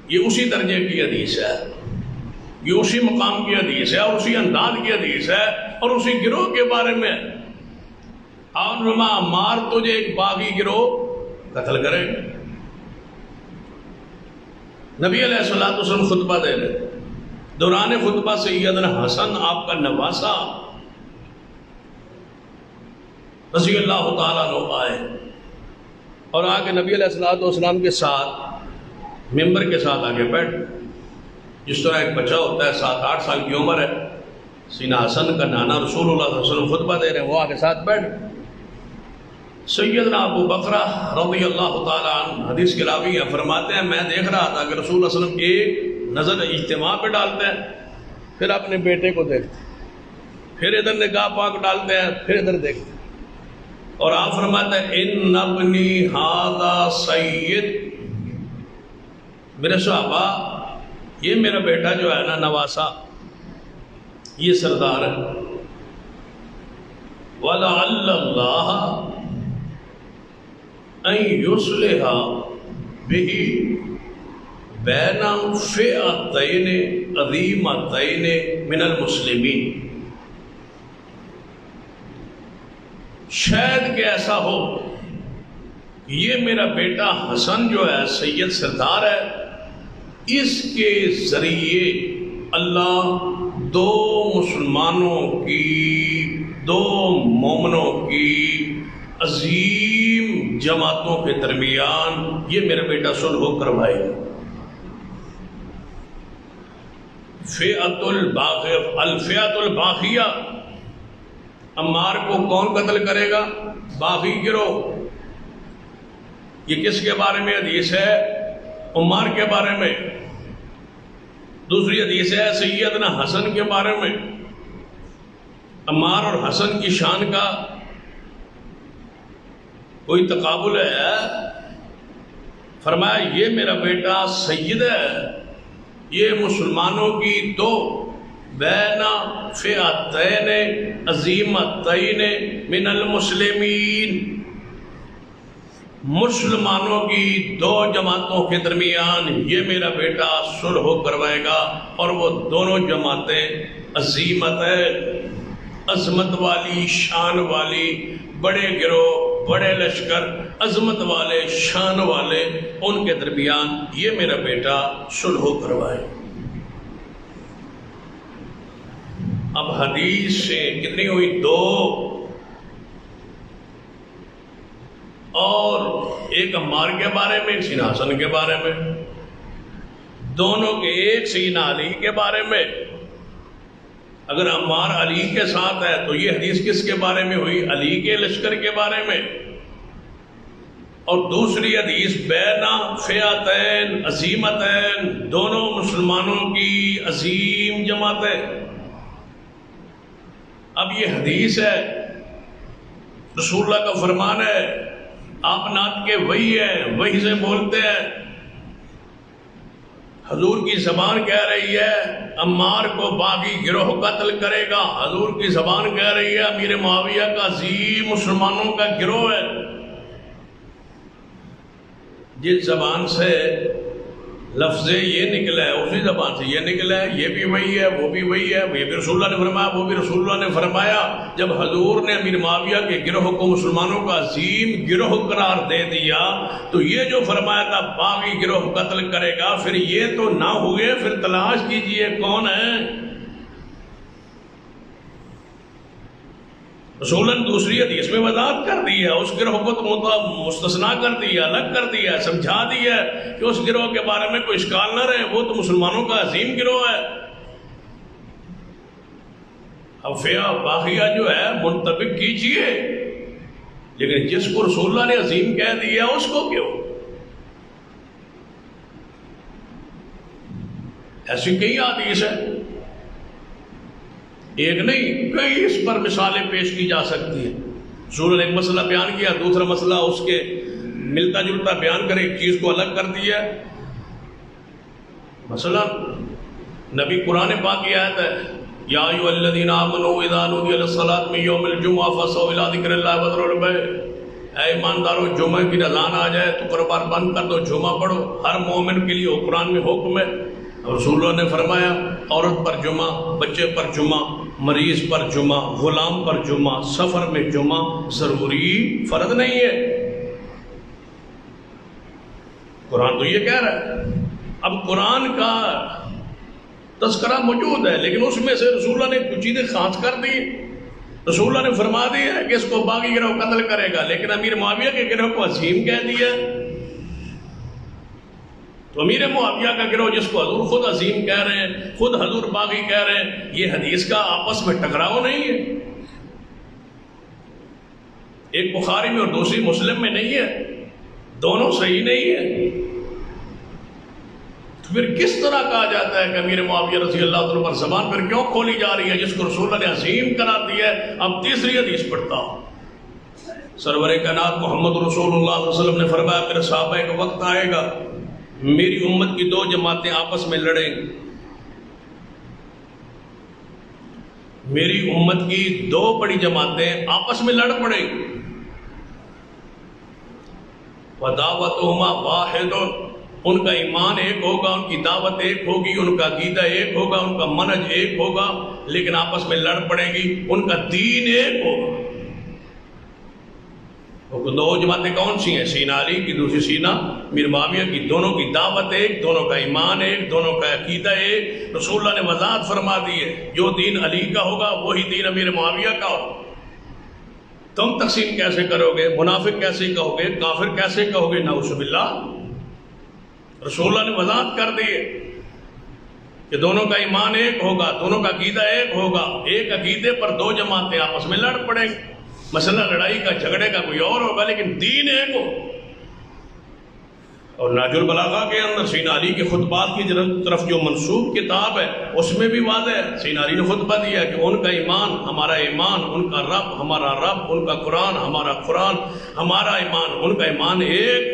Speaker 2: یہ اسی درجے کی حدیث ہے، یہ اسی مقام کی حدیث ہے اور اسی انداز کی حدیث ہے اور اسی گروہ کے بارے میں۔ عمار تجھے ایک باغی گروہ قتل کرے گا، نبی علیہ الصلوۃ والسلام خطبہ دے رہے، دوران خطبہ سیدنا حسن آپ کا نواسا رضی اللہ تعالیٰ عنہ آئے اور آگے نبی علیہ الصلوۃ والسلام کے ساتھ ممبر کے ساتھ آگے بیٹھ، جس طرح ایک بچہ ہوتا ہے 7-8 سال کی عمر ہے، سیدنا حسن کا نانا رسول اللہ صلی اللہ علیہ وسلم خطبہ دے رہے ہیں، وہ آگے ساتھ بیٹھ۔ سیدنا ابو بکرہ رضی اللہ تعالیٰ عنہ حدیث کے راوی ہیں، فرماتے ہیں میں دیکھ رہا تھا کہ رسول اللہ صلی اللہ علیہ وسلم ایک نظر اجتماع پہ ڈالتے ہیں، پھر اپنے بیٹے کو دیکھتے ہیں، پھر ادھر نگاہ پاک ڈالتے ہیں، پھر ادھر دیکھتے ہیں، اور آپ فرماتے ہیں ان ابنی ھذا سید، میرے صحابہ یہ میرا بیٹا جو ہے نا نواسا، یہ سردار ہے، وَلَعَلَّ اللَّهَ أَن يُصْلِحَ بِهِ بَيْنَ فِئَتَيْنِ عَظِیمَتَيْنِ مِنَ الْمُسْلِمِینَ، شاید کہ ایسا ہو یہ میرا بیٹا حسن جو ہے سید سردار ہے، اس کے ذریعے اللہ دو مسلمانوں کی، دو مومنوں کی عظیم جماعتوں کے درمیان یہ میرا بیٹا صلح کروائے گا۔ الفئۃ الباغیہ، عمار کو کون قتل کرے گا؟ باغی گروہ۔ یہ کس کے بارے میں حدیث ہے؟ عمار کے بارے میں۔ دوسری حدیث ہے سیدنا حسن کے بارے میں۔ عمار اور حسن کی شان کا کوئی تقابل ہے؟ فرمایا یہ میرا بیٹا سید ہے، یہ مسلمانوں کی دو بین فئتین عظیمتین من المسلمین، مسلمانوں کی دو جماعتوں کے درمیان یہ میرا بیٹا صلح کروائے گا، اور وہ دونوں جماعتیں عظیمت ہے، عظمت والی، شان والی، بڑے گروہ، بڑے لشکر، عظمت والے، شان والے، ان کے درمیان یہ میرا بیٹا صلح کروائے۔ اب حدیث سے کتنی ہوئی؟ 2، اور ایک عمار کے بارے میں، ایک سیدنا حسن کے بارے میں، دونوں کے ایک سیدنا علی کے بارے میں۔ اگر عمار علی کے ساتھ ہے تو یہ حدیث کس کے بارے میں ہوئی؟ علی کے لشکر کے بارے میں۔ اور دوسری حدیث بینا فئتین عظیمتین، دونوں مسلمانوں کی عظیم جماعتیں۔ اب یہ حدیث ہے، رسول اللہ کا فرمان ہے، آپ نعت کے وہی ہیں، وہی سے بولتے ہیں۔ حضور کی زبان کہہ رہی ہے عمار کو باغی گروہ قتل کرے گا، حضور کی زبان کہہ رہی ہے امیر معاویہ کا عظیم مسلمانوں کا گروہ ہے۔ جس زبان سے لفظ یہ نکلا ہے اسی زبان سے یہ نکلا ہے، یہ بھی وہی ہے، وہ بھی وہی ہے، یہ بھی رسول اللہ نے فرمایا، وہ بھی رسول اللہ نے فرمایا۔ جب حضور نے امیر معاویہ کے گروہ کو مسلمانوں کا عظیم گروہ قرار دے دیا تو یہ جو فرمایا تھا باغی گروہ قتل کرے گا، پھر یہ تو نہ ہوئے، پھر تلاش کیجئے کون ہے۔ رسولن دوسری حدیث میں وضاحت کر دی ہے، اس گروہ کو تو مستثنا کر دیا، الگ کر دیا، سمجھا دیا کہ اس گروہ کے بارے میں کوئی اشکال نہ رہے، وہ تو مسلمانوں کا عظیم گروہ ہے۔ اب فیہ باغیہ جو ہے منطبق کیجئے، لیکن جس کو رسول اللہ نے عظیم کہہ دیا اس کو کیوں؟ ایسی کئی حدیث ہے، ایک نہیں کئی اس پر مثالیں پیش کی جا سکتی ہیں۔ رسول نے ایک مسئلہ بیان کیا، دوسرا مسئلہ اس کے ملتا جلتا بیان کر ایک چیز کو الگ کر دیا۔ مثلا نبی قرآن پاک کی آیت ہے یا ایھا الذین آمنوا اذا نودی للصلاۃ من یوم الجمعہ فاسعوا الی ذکر اللہ وذروا البیع۔ اے ایماندارو، جمعہ کی اذان آ جائے تو کاروبار بند کر دو، جمعہ پڑھو۔ ہر مومن کے لیے قرآن میں حکم ہے۔ رسول اللہ نے فرمایا عورت پر جمعہ، بچے پر جمعہ، مریض پر جمعہ، غلام پر جمعہ، سفر میں جمعہ ضروری فرض نہیں ہے۔ قرآن تو یہ کہہ رہا ہے۔ اب قرآن کا تذکرہ موجود ہے، لیکن اس میں سے رسول اللہ نے کچھ چیزیں خاص کر دی۔ رسول اللہ نے فرما دی ہے کہ اس کو باغی گروہ قتل کرے گا، لیکن امیر معاویہ کے گروہ کو عظیم کہہ دیا۔ تو امیر معاویہ کا گروہ جس کو حضور خود عظیم کہہ رہے ہیں، خود حضور باغی کہہ رہے ہیں، یہ حدیث کا آپس میں ٹکراؤ نہیں ہے، ایک بخاری میں اور دوسری مسلم میں نہیں ہے، دونوں صحیح نہیں ہے۔ تو پھر کس طرح کہا جاتا ہے کہ امیر معاویہ رضی اللہ عنہ پر زبان پر کیوں کھولی جا رہی ہے جس کو رسول اللہ نے عظیم قرار دیا ہے؟ اب تیسری حدیث پڑھتا ہوں۔ سرور کائنات محمد رسول اللہ صلی اللہ علیہ وسلم نے فرمایا میرے صحابہ کا وقت آئے گا میری امت کی 2 جماعتیں آپس میں لڑیں گی، میری امت کی 2 بڑی جماعتیں آپس میں لڑ پڑیں گی۔ وَدَعْوَتُهُمَا وَاحِدٌ، ان کا ایمان ایک ہوگا، ان کی دعوت ایک ہوگی، ان کا عقیدہ ایک ہوگا، ان کا منہج ایک ہوگا، لیکن آپس میں لڑ پڑیں گی، ان کا دین ایک ہوگا۔ وہ 2 جماعتیں کون سی ہیں؟ سیدنا علی کی، دوسری سیدنا امیر معاویہ کی، دونوں کی دعوت ایک، دونوں کا ایمان ایک، دونوں کا عقیدہ ایک۔ رسول اللہ نے وضاحت فرما دی ہے جو دین علی کا ہوگا وہی دین امیر معاویہ کا ہوگا۔ تم تقسیم کیسے کرو گے؟ منافق کیسے کہو گے؟ کافر کیسے کہو گے؟ نعوذ باللہ۔ رسول اللہ نے وضاحت کر دی ہے کہ دونوں کا ایمان ایک ہوگا، دونوں کا عقیدہ ایک ہوگا، ایک عقیدے پر 2 جماعتیں آپس میں لڑ پڑیں گی، مسئلہ لڑائی کا جھگڑے کا کوئی اور ہوگا، لیکن دین ایک ہو۔ اور نہج البلاغہ کے اندر سیدنا علی کے خطبات کی طرف جو منسوب کتاب ہے اس میں بھی واضح ہے، سیدنا علی نے خطبہ دیا کہ ان کا ایمان ہمارا ایمان، ان کا رب ہمارا رب، ان کا قرآن ہمارا قرآن، ہمارا ایمان ان کا ایمان ایک۔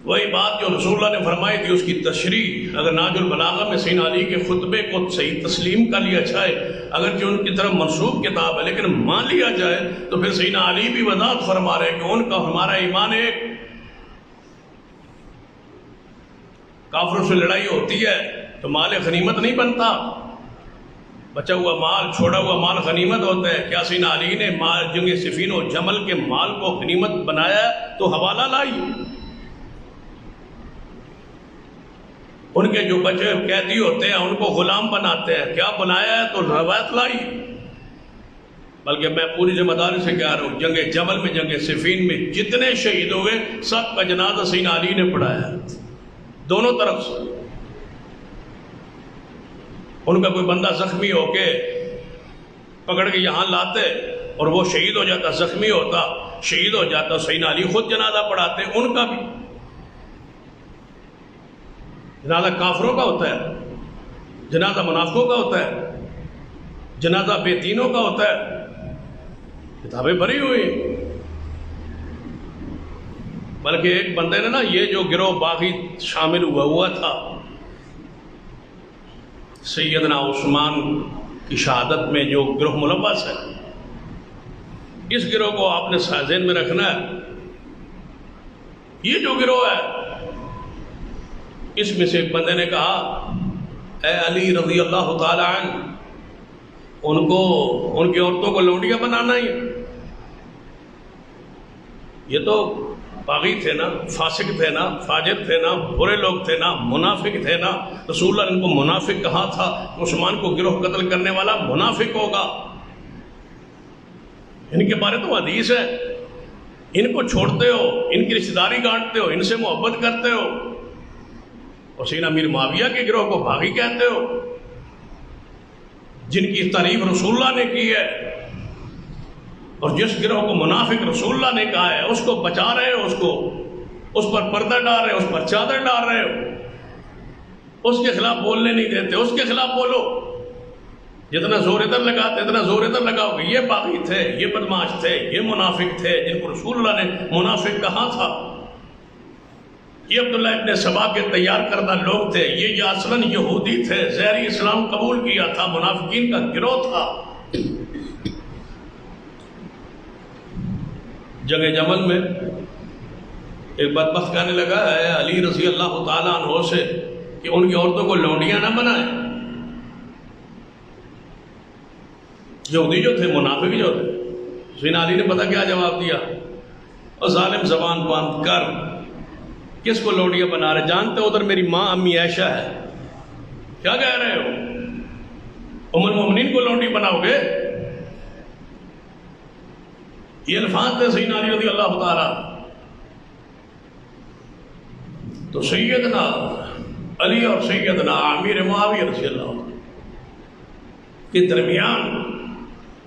Speaker 2: وہی بات جو رسول اللہ نے فرمائی تھی اس کی تشریح اگر نہج البلاغہ میں سیدنا علی کے خطبے کو صحیح تسلیم کر لیا جائے، اگرچہ ان کی طرف منسوب کتاب ہے لیکن مان لیا جائے، تو پھر سیدنا علی بھی وضاحت فرما رہے کہ ان کا ہمارا ایمان ایک۔ کافروں سے لڑائی ہوتی ہے تو مال غنیمت نہیں بنتا، بچا ہوا مال، چھوڑا ہوا مال غنیمت ہوتا ہے. کیا سیدنا علی نے جنگ صفین و جمل کے مال کو غنیمت بنایا تو حوالہ لائی؟ ان کے جو بچے قیدی ہوتے ہیں ان کو غلام بناتے ہیں. کیا بنایا ہے تو روایت لائی. بلکہ میں پوری ذمہ داری سے کہہ رہا ہوں، جنگ جمل میں، جنگ صفین میں جتنے شہید ہوئے سب کا جنازہ سیدنا علی نے پڑھایا دونوں طرف سے. ان کا کوئی بندہ زخمی ہو کے پکڑ کے یہاں لاتے اور وہ شہید ہو جاتا، زخمی ہوتا، شہید ہو جاتا، سیدنا علی خود جنازہ پڑھاتے. ان کا بھی جنازہ کافروں کا ہوتا ہے، جنازہ منافقوں کا ہوتا ہے، جنازہ بے دینوں کا ہوتا ہے. کتابیں بھری ہوئی. بلکہ ایک بندے نے نا، یہ جو گروہ باغی شامل ہوا تھا سیدنا عثمان کی شہادت میں، جو گروہ ملوث ہے، اس گروہ کو آپ نے ذہن میں رکھنا ہے. یہ جو گروہ ہے، اس میں سے ایک بندے نے کہا اے علی رضی اللہ تعالی عنہ، ان کی عورتوں کو لونڈیاں بنانا ہی. یہ تو باغی تھے نا، فاسق تھے نا، فاجر تھے نا، برے لوگ تھے نا، منافق تھے نا. رسول اللہ نے ان کو منافق کہا تھا. عثمان کو گروہ قتل کرنے والا منافق ہوگا. ان کے بارے تو حدیث ہے. ان کو چھوڑتے ہو، ان کی رشتہ داری گانٹتے ہو، ان سے محبت کرتے ہو، اور سیدنا امیر معاویہ کے گروہ کو باغی کہتے ہو، جن کی تعریف رسول اللہ نے کی ہے. اور جس گروہ کو منافق رسول اللہ نے کہا ہے، اس کو بچا رہے ہو، اس پر پردہ ڈال رہے ہو، اس پر چادر ڈال رہے ہو، اس کے خلاف بولنے نہیں دیتے. اس کے خلاف بولو. جتنا زور ادھر لگاتے اتنا زور ادھر لگاؤ گے. یہ باغی تھے، یہ بدماش تھے، یہ منافق تھے، جن کو رسول اللہ نے منافق کہا تھا. یہ عبداللہ ابن سبا کے تیار کردہ لوگ تھے. یہ اصلاً یہودی تھے، ظاہری اسلام قبول کیا تھا، منافقین کا گروہ تھا. جنگ جمل میں ایک بدبخت کہنے لگا ہے علی رضی اللہ تعالیٰ عنہ سے کہ ان کی عورتوں کو لونڈیاں نہ بنائیں. یہودی جو تھے، منافق جو تھے. سیدنا علی نے پتہ کیا جواب دیا؟ اور ظالم زبان بند کر، کس کو لونڈیاں بنا رہے؟ جانتے ہو ادھر میری ماں امی عائشہ ہے. کیا کہہ رہے ہو؟ ام المومنین کو لونڈی بناؤ گے؟ یہ الفاظ تھے سیدنا علی رضی اللہ تعالیٰ. تو سیدنا علی اور سیدنا امیر معاویہ رضی اللہ کے درمیان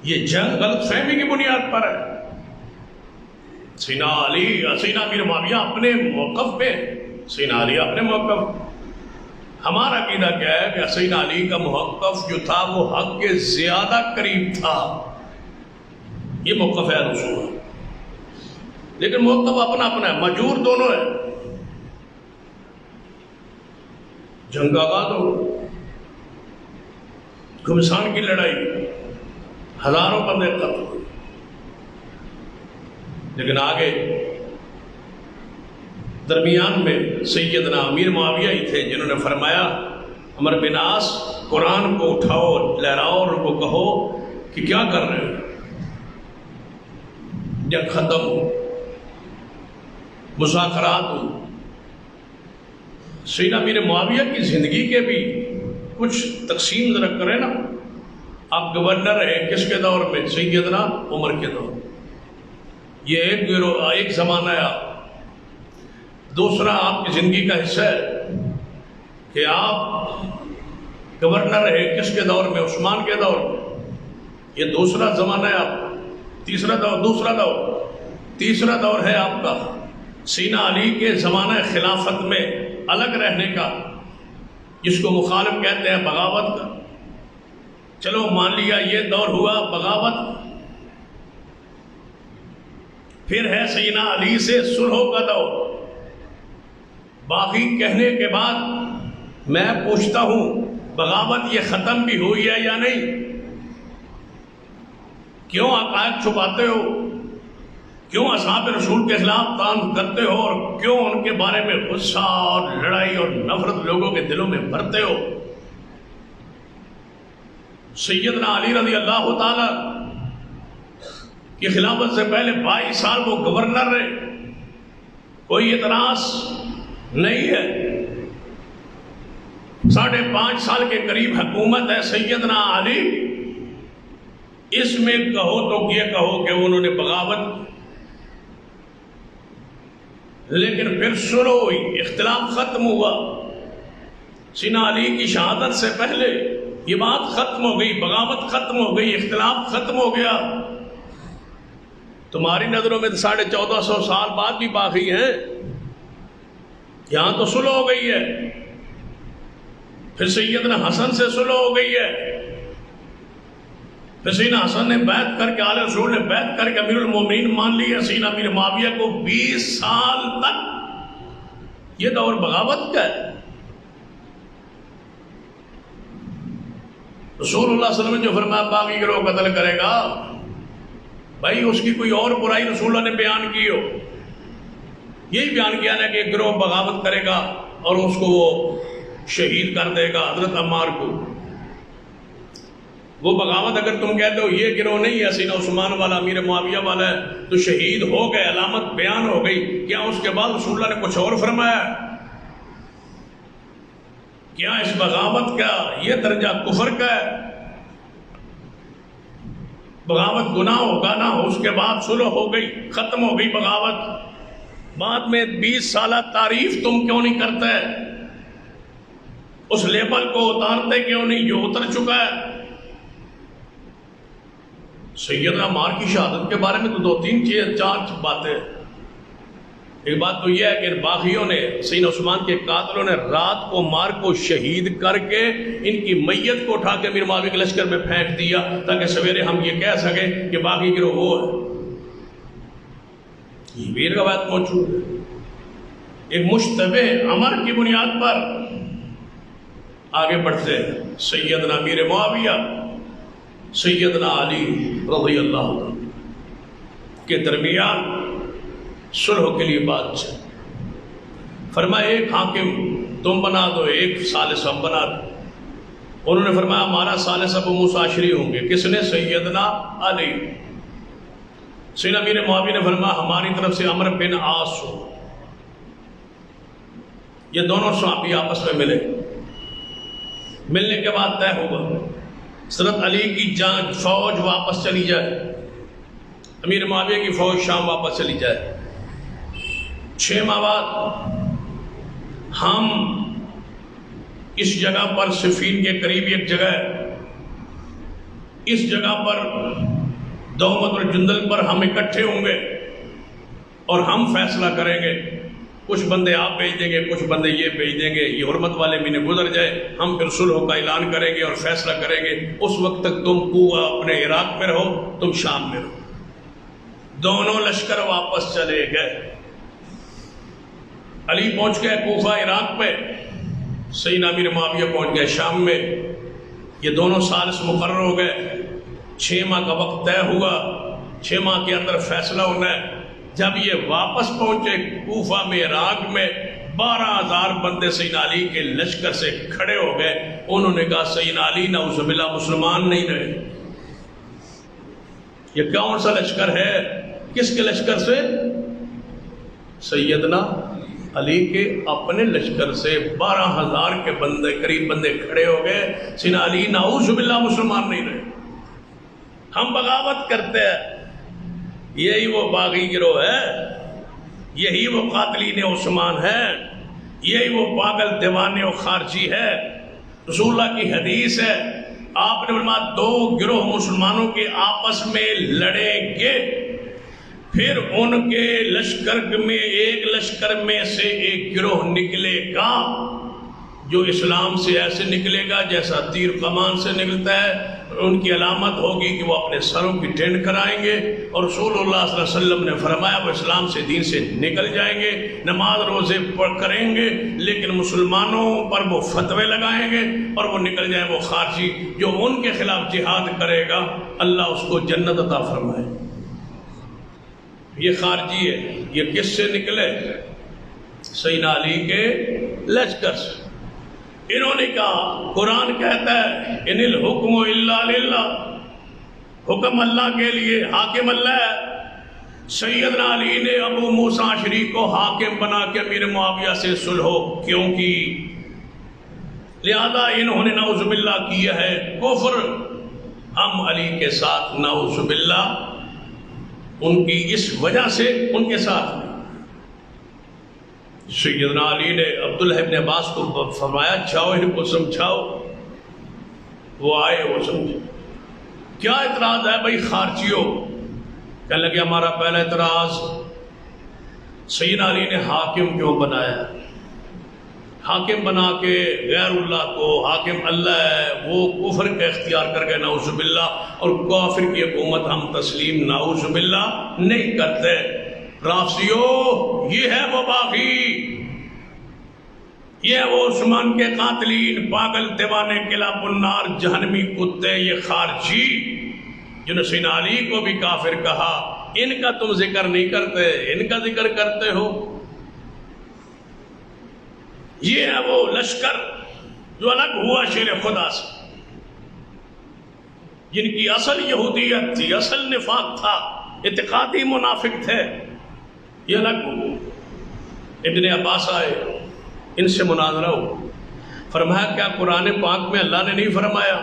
Speaker 2: یہ جنگ غلط فہمی کی بنیاد پر ہے. سیدنا علی، سیدنا امیر معاویہ اپنے موقف پہ، سیدنا علی اپنے موقف. ہمارا عقیدہ کیا ہے کہ سیدنا علی کا موقف جو تھا وہ حق کے زیادہ قریب تھا. یہ موقف ہے رسول، لیکن موقف اپنا اپنا ہے، مجور دونوں ہے. جنگ آغاز ہو، گھمسان کی لڑائی، ہزاروں بندے قتل ہوئے. لیکن آگے درمیان میں سیدنا امیر معاویہ ہی تھے جنہوں نے فرمایا عمر بن عاص، قرآن کو اٹھاؤ، لہراؤ اور ان کو کہو کہ کیا کر رہے ہو. جنگ ختم ہو، مذاکرات ہو. سیدنا امیر معاویہ کی زندگی کے بھی کچھ تقسیم ذرا کریں نا. آپ گورنر رہے کس کے دور میں؟ سیدنا عمر کے دور. یہ ایک گروہ، ایک زمانہ ہے. دوسرا آپ کی زندگی کا حصہ ہے کہ آپ گورنر رہے کس کے دور میں؟ عثمان کے دور میں. یہ دوسرا زمانہ ہے آپ. تیسرا دور ہے آپ کا سیدنا علی کے زمانہ خلافت میں الگ رہنے کا، جس کو مخالف کہتے ہیں بغاوت کا. چلو مان لیا یہ دور ہوا بغاوت. پھر ہے سیدنا علی سے صلح کا دور. باقی کہنے کے بعد میں پوچھتا ہوں بغاوت یہ ختم بھی ہوئی ہے یا نہیں؟ کیوں عقائد چھپاتے ہو؟ کیوں اصحاب رسول کے خلاف کام کرتے ہو؟ اور کیوں ان کے بارے میں غصہ اور لڑائی اور نفرت لوگوں کے دلوں میں بھرتے ہو؟ سیدنا علی رضی اللہ تعالی کی خلافت سے پہلے 22 سال وہ گورنر رہے، کوئی اعتراض نہیں ہے۔ 5.5 سال کے قریب حکومت ہے سیدنا علی، اس میں کہو تو یہ کہو کہ انہوں نے بغاوت، لیکن پھر شروع ہوئی، اختلاف ختم ہوا۔ سیدنا علی کی شہادت سے پہلے یہ بات ختم ہو گئی، بغاوت ختم ہو گئی، اختلاف ختم ہو گیا۔ تمہاری نظروں میں 1450 سال بعد بھی باقی ہیں، یہاں تو صلح ہو گئی ہے، پھر سیدنا حسن سے صلح ہو گئی ہے، پھر سیدنا حسن نے بیعت کر کے، آل رسول نے بیعت کر کے امیر المومنین مان لیا سیدنا امیر معاویہ کو۔ 20 سال تک یہ دور بغاوت کا ہے۔ رسول اللہ صلی اللہ علیہ وسلم نے جو فرمایا باغی گروہ قتل کرے گا، بھائی اس کی کوئی اور برائی رسول اللہ نے بیان کی ہو، یہی بیان کیا نا کہ ایک گروہ بغاوت کرے گا اور اس کو وہ شہید کر دے گا، حضرت عمار کو۔ وہ بغاوت اگر تم کہتے ہو یہ گروہ نہیں ہے، سیدنا عثمان والا، امیر معاویہ والا ہے، تو شہید ہو گئے، علامت بیان ہو گئی، کیا اس کے بعد رسول اللہ نے کچھ اور فرمایا؟ کیا اس بغاوت کا یہ درجہ کفر کا ہے؟ بغاوت گناہ ہوگا نہ ہو، اس کے بعد صلح ہو گئی، ختم ہو گئی بغاوت۔ بعد میں 20 سالہ تعریف تم کیوں نہیں کرتے؟ اس لیبل کو اتارتے کیوں نہیں جو اتر چکا ہے؟ سیدنا عمار کی شہادت کے بارے میں تو 2-3-4 باتیں۔ ایک بات تو یہ ہے کہ باغیوں نے، سیدنا عثمان کے قاتلوں نے رات کو عمار کو شہید کر کے ان کی میت کو اٹھا کے امیر معاویہ کے لشکر میں پھینک دیا تاکہ سویرے ہم یہ کہہ سکیں کہ باغی گروہ وہ ہے۔ یہ بھی روایت موجود ہے۔ ایک مشتبہ عمر کی بنیاد پر آگے بڑھتے ہیں سیدنا امیر معاویہ، سیدنا علی رضی اللہ عنہ کے درمیان صلح کے لیے بات چل۔ فرمایا ایک حاکم تم بنا دو، ایک ثالث ہم بنا دو۔ انہوں نے فرمایا ہمارا ثالث ابو موسیٰ اشعری ہوں گے۔ کس نے؟ سیدنا علی۔ سیدنا امیر معاویہ نے فرمایا ہماری طرف سے عمرو بن عاص ہو۔ یہ دونوں صحابی آپس میں ملے، ملنے کے بعد طے ہوگا حضرت علی کی جان فوج واپس چلی جائے، امیر معاویہ کی فوج شام واپس چلی جائے۔ 6 ماہ بعد ہم اس جگہ پر، صفین کے قریب ایک جگہ ہے، اس جگہ پر دومت الجندل پر ہم اکٹھے ہوں گے اور ہم فیصلہ کریں گے۔ کچھ بندے آپ بھیج دیں گے، کچھ بندے یہ بھیج دیں گے، یہ حرمت والے مہینے گزر جائے، ہم پھر صلح کا اعلان کریں گے اور فیصلہ کریں گے۔ اس وقت تک تم کوفہ اپنے عراق میں رہو، تم شام میں رہو۔ دونوں لشکر واپس چلے گئے۔ علی پہنچ گئے کوفہ عراق پہ، سیدنا امیر معاویہ پہنچ گئے شام میں۔ یہ دونوں ثالث مقرر ہو گئے۔ 6 ماہ کا وقت طے ہوا، 6 ماہ کے اندر فیصلہ ہونا ہے۔ جب یہ واپس پہنچے کوفہ میں، عراق میں، 12,000 بندے سیدنا علی کے لشکر سے کھڑے ہو گئے۔ انہوں نے کہا سیدنا علی نعوذ باللہ مسلمان نہیں رہے۔ یہ کون سا لشکر ہے؟ کس کے لشکر سے؟ سیدنا علی کے اپنے لشکر سے 12,000 کے بندے، قریب بندے کھڑے ہو گئے۔ سیدنا علی نعوذ باللہ مسلمان نہیں رہے۔ ہم بغاوت کرتے ہیں، یہی وہ باغی گروہ ہے، یہی وہ قاتلین عثمان ہے، یہی وہ پاگل دیوانے و خارجی ہے۔ رسول اللہ کی حدیث ہے، آپ نے فرمایا 2 گروہ مسلمانوں کے آپس میں لڑیں گے، پھر ان کے لشکر میں، ایک لشکر میں سے ایک گروہ نکلے گا جو اسلام سے ایسے نکلے گا جیسا تیر کمان سے نکلتا ہے۔ ان کی علامت ہوگی کہ وہ اپنے سروں کی ٹینڈ کرائیں گے، اور رسول اللہ صلی اللہ علیہ وسلم نے فرمایا وہ اسلام سے، دین سے نکل جائیں گے، نماز روزے پڑھ کریں گے، لیکن مسلمانوں پر وہ فتوے لگائیں گے اور وہ نکل جائیں وہ خارجی۔ جو ان کے خلاف جہاد کرے گا اللہ اس کو جنت عطا فرمائے۔ یہ خارجی ہے، یہ کس سے نکلے؟ سیدنا علی کے لشکر سے۔ انہوں نے کہا قرآن کہتا ہے ان الحکم الا للہ، حکم اللہ کے لیے، حاکم اللہ ہے۔ سیدنا علی نے ابو موسیٰ اشعری کو حاکم بنا کے امیر معاویہ سے صلح کیوں کی؟ لہذا انہوں نے نعوذ باللہ کیا ہے کفر، ہم علی کے ساتھ نعوذ باللہ ان کی اس وجہ سے ان کے ساتھ۔ سیدنا علی نے عبداللہ ابن عباس کو فرمایا جاؤ ان کو سمجھاؤ، وہ آئے، وہ سمجھے کیا اعتراض ہے بھائی خارجیوں؟ کہنے لگے ہمارا پہلا اعتراض سیدنا علی نے حاکم کیوں بنایا؟ حاکم بنا کے غیر اللہ کو حاکم اللہ ہے، وہ کفر کا اختیار کر گئے نعوذ باللہ، اور کافر کی حکومت ہم تسلیم نعوذ باللہ نہیں کرتے۔ رافضیو، یہ ہے وہ باغی، یہ وہ عثمان کے قاتلین، پاگل دیوانے کلاب النار جہنمی کتے، یہ خارجی جنہوں نے سیدنا علی کو بھی کافر کہا، ان کا تم ذکر نہیں کرتے، ان کا ذکر کرتے ہو۔ یہ ہے وہ لشکر جو الگ ہوا شیر خدا سے، جن کی اصل یہودیت تھی، اصل نفاق تھا، اعتقادی منافق تھے، یہ الگ ہو۔ ابن عباس آئے، ان سے مناظرہ ہو، فرمایا کیا قرآن پاک میں اللہ نے نہیں فرمایا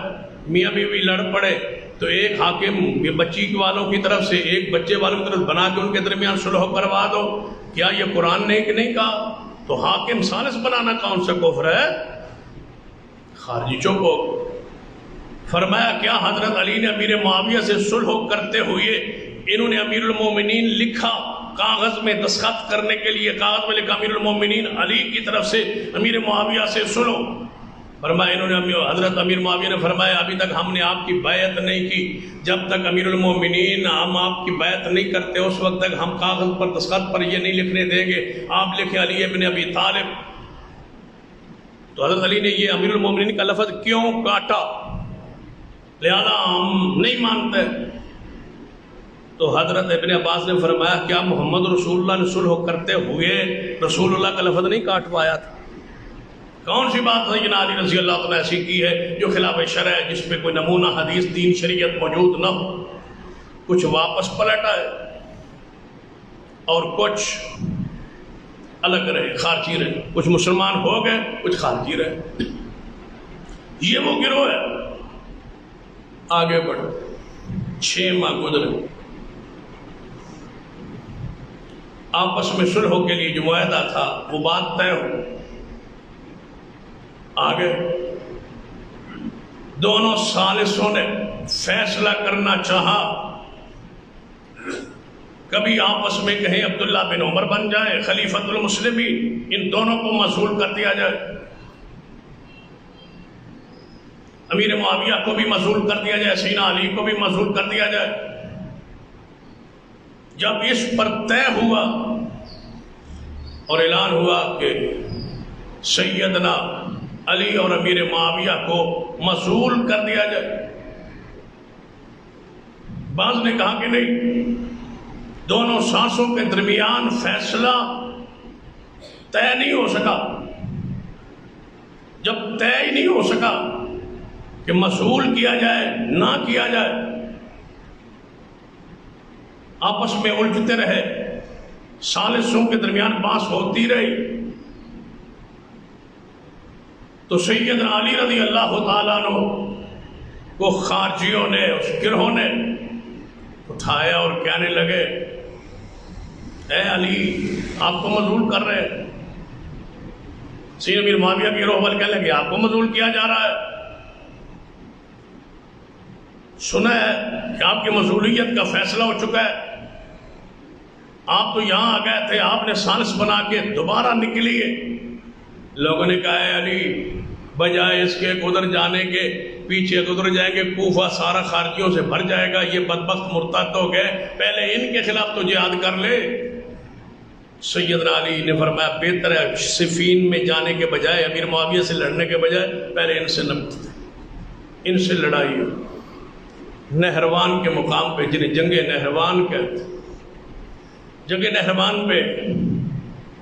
Speaker 2: میاں بیوی لڑ پڑے تو ایک حاکم بچی والوں کی طرف سے ایک بچے والوں کی طرف بنا کے ان کے درمیان صلح کروا دو؟ کیا یہ قرآن نے کہ نہیں کہا؟ تو حاکم ثالث بنانا کون سا کفر ہے؟ خارجی چوکو۔ فرمایا کیا حضرت علی نے امیر معاویہ سے صلح کرتے ہوئے انہوں نے امیر المومنین لکھا کاغذ میں دستخط کرنے کے لیے، کاغذ میں لکھا امیر المومنین علی کی طرف سے امیر معاویہ سے صلح؟ فرمایا انہوں نے حضرت امیر معاویہ نے فرمایا ابھی تک ہم نے آپ کی بیعت نہیں کی، جب تک امیر المومنین ہم آپ کی بیعت نہیں کرتے اس وقت تک ہم کاغذ پر دستخط پر یہ نہیں لکھنے دیں گے، آپ لکھیں علی ابن ابی طالب۔ تو حضرت علی نے یہ امیر المومنین کا لفظ کیوں کاٹا؟ لہذا ہم نہیں مانتے۔ تو حضرت ابن عباس نے فرمایا کیا محمد رسول اللہ نے صلح کرتے ہوئے رسول اللہ کا لفظ نہیں کاٹوایا تھا؟ کون سی بات سیدنا علی رضی اللہ عنہ ایسی کی ہے جو خلاف شرع ہے، جس پہ کوئی نمونہ حدیث دین شریعت موجود نہ ہو؟ کچھ واپس پلٹ آئے اور کچھ الگ رہے، خارجی رہے، کچھ مسلمان ہو گئے، کچھ خارجی رہے۔ یہ وہ گروہ ہے۔ آگے بڑھو، 6 ماہ گزرے، آپس میں صلح کے لیے جو معاہدہ تھا وہ بات طے ہو۔ آگے دونوں ثالثوں نے فیصلہ کرنا چاہا، کبھی آپس میں کہیں عبداللہ بن عمر بن جائے خلیفۃ المسلمین، ان دونوں کو معزول کر دیا جائے، امیر معاویہ کو بھی معزول کر دیا جائے، سیدنا علی کو بھی معزول کر دیا جائے۔ جب اس پر طے ہوا اور اعلان ہوا کہ سیدنا علی اور امیر معاویہ کو معزول کر دیا جائے، بعض نے کہا کہ نہیں، دونوں سانسوں کے درمیان فیصلہ طے نہیں ہو سکا۔ جب طے ہی نہیں ہو سکا کہ معزول کیا جائے نہ کیا جائے، آپس میں الجھتے رہے، ثالثوں کے درمیان بحث ہوتی رہی، تو سیدنا علی رضی اللہ تعالیٰ عنہ کو خارجیوں نے، اس گروہ نے اٹھایا اور کہنے لگے اے علی آپ کو معزول کر رہے ہیں۔ سیدنا امیر معاویہ کے گروہ والے کہنے لگے آپ کو معزول کیا جا رہا ہے، سنا ہے کہ آپ کی معزولیت کا فیصلہ ہو چکا ہے، آپ تو یہاں آ گئے تھے، آپ نے ثالث بنا کے دوبارہ نکلیے۔ لوگوں نے کہا ہے علی بجائے اس کے ادھر جانے کے پیچھے ادھر جائیں گے، کوفہ سارا خارجیوں سے بھر جائے گا، یہ بدبخت مرتد ہو گئے، پہلے ان کے خلاف تو جہاد کر لے۔ سیدنا علی نے فرمایا بہتر ہے صفین میں جانے کے بجائے، امیر معاویہ سے لڑنے کے بجائے پہلے ان سے لڑائی ہو۔ نہروان کے مقام پہ، جنہیں جنگ نہروان کہتے، جنگ نہروان پہ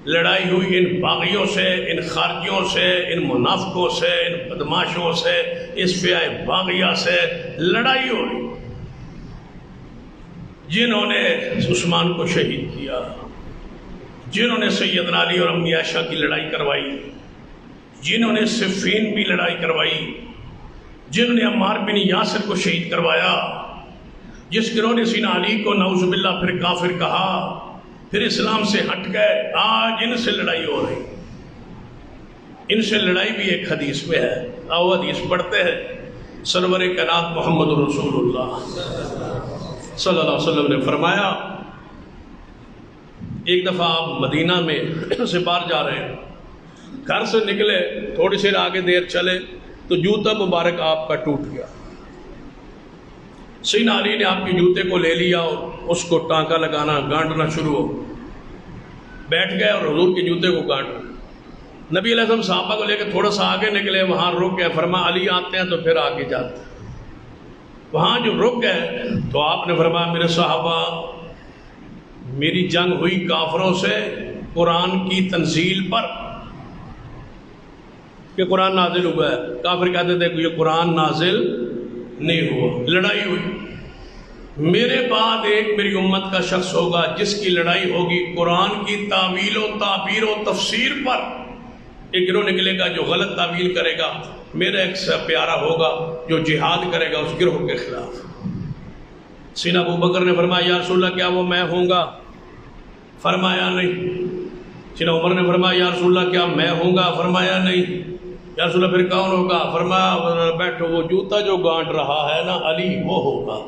Speaker 2: لڑائی ہوئی ان باغیوں سے، ان خارجیوں سے، ان منافقوں سے، ان بدماشوں سے، اس فئہ باغیہ سے لڑائی ہو رہی، جنہوں نے عثمان کو شہید کیا، جنہوں نے سیدنا علی اور امی عائشہ کی لڑائی کروائی، جنہوں نے صفین بھی لڑائی کروائی، جنہوں نے عمار بن یاسر کو شہید کروایا، جس گروہ نے سیدنا علی کو نعوذ باللہ پھر کافر کہا، پھر اسلام سے ہٹ گئے، آج ان سے لڑائی ہو رہی۔ ان سے لڑائی بھی ایک حدیث میں ہے، آؤ حدیث پڑھتے ہیں۔ سرور کائنات محمد رسول اللہ صلی اللہ علیہ وسلم نے فرمایا، ایک دفعہ آپ مدینہ میں سے باہر جا رہے ہیں، گھر سے نکلے، تھوڑی سی آگے دیر چلے تو جوتا مبارک آپ کا ٹوٹ گیا۔ سیدنا علی نے آپ کے جوتے کو لے لیا اور اس کو ٹانکا لگانا، گانٹنا شروع ہو، بیٹھ گئے اور حضور کے جوتے کو گانٹا۔ نبی علیہ السلام صحابہ کو لے کے تھوڑا سا آگے نکلے، وہاں رک گئے، فرمایا علی آتے ہیں تو پھر آگے جاتے ہیں۔ وہاں جو رک گئے تو آپ نے فرمایا میرے صحابہ، میری جنگ ہوئی کافروں سے قرآن کی تنزیل پر، کہ قرآن نازل ہوا ہے۔ کافر کہتے تھے کہ یہ قرآن نازل نہیں ہوا، لڑائی ہوئی۔ میرے بعد ایک میری امت کا شخص ہوگا جس کی لڑائی ہوگی قرآن کی تعویل و تعبیر و تفسیر پر۔ ایک گروہ نکلے گا جو غلط تعویل کرے گا، میرا ایک پیارا ہوگا جو جہاد کرے گا اس گروہ کے خلاف۔ سیدنا ابو بکر نے فرمایا یا رسول اللہ کیا وہ میں ہوں گا؟ فرمایا نہیں۔ سیدنا عمر نے فرمایا یا رسول اللہ کیا میں ہوں گا؟ فرمایا نہیں۔ یا رسول اللہ پھر کون ہوگا؟ فرمایا بیٹھو، وہ جوتا جو گانٹ رہا ہے نا علی، وہ ہوگا۔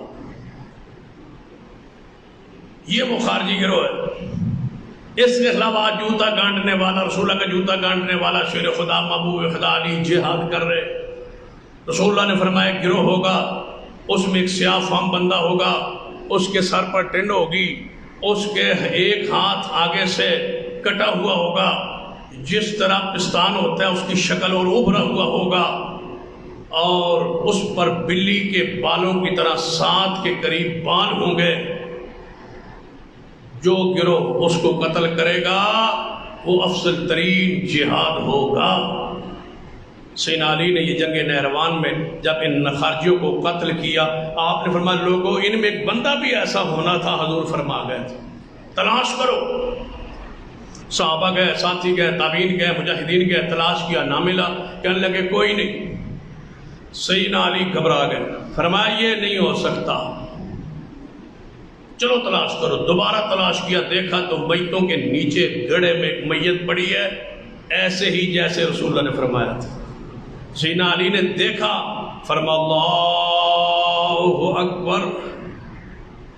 Speaker 2: یہ وہ خارجی گروہ ہے۔ اس کے خلاف آج جوتا گانٹنے والا، رسول اللہ کا جوتا گانٹنے والا، شیر خدا محبوب خدا علی جہاد کر رہے۔ رسول اللہ نے فرمایا گروہ ہوگا، اس میں ایک سیاہ فام بندہ ہوگا، اس کے سر پر ٹنڈ ہوگی، اس کے ایک ہاتھ آگے سے کٹا ہوا ہوگا، جس طرح پستان ہوتا ہے اس کی شکل اور ابھرا ہوا ہوگا، اور اس پر بلی کے بالوں کی طرح 7 کے قریب بال ہوں گے۔ جو گروہ اس کو قتل کرے گا وہ افضل ترین جہاد ہوگا۔ سیدنا علی نے یہ جنگ نہروان میں جب ان خارجیوں کو قتل کیا، آپ نے فرمایا لوگوں ان میں ایک بندہ بھی ایسا ہونا تھا، حضور فرما گئے تھے تلاش کرو۔ صحابہ گئے، ساتھی گئے، تابعین گئے، مجاہدین گئے، تلاش کیا، نہ ملا، کہنے لگے کوئی نہیں۔ سیدنا علی گھبرا گئے، فرمایا یہ نہیں ہو سکتا، چلو تلاش کرو۔ دوبارہ تلاش کیا، دیکھا تو میتوں کے نیچے گڑھے میں ایک میت پڑی ہے، ایسے ہی جیسے رسول اللہ نے فرمایا تھا۔ سیدنا علی نے دیکھا، فرما اللہ اکبر،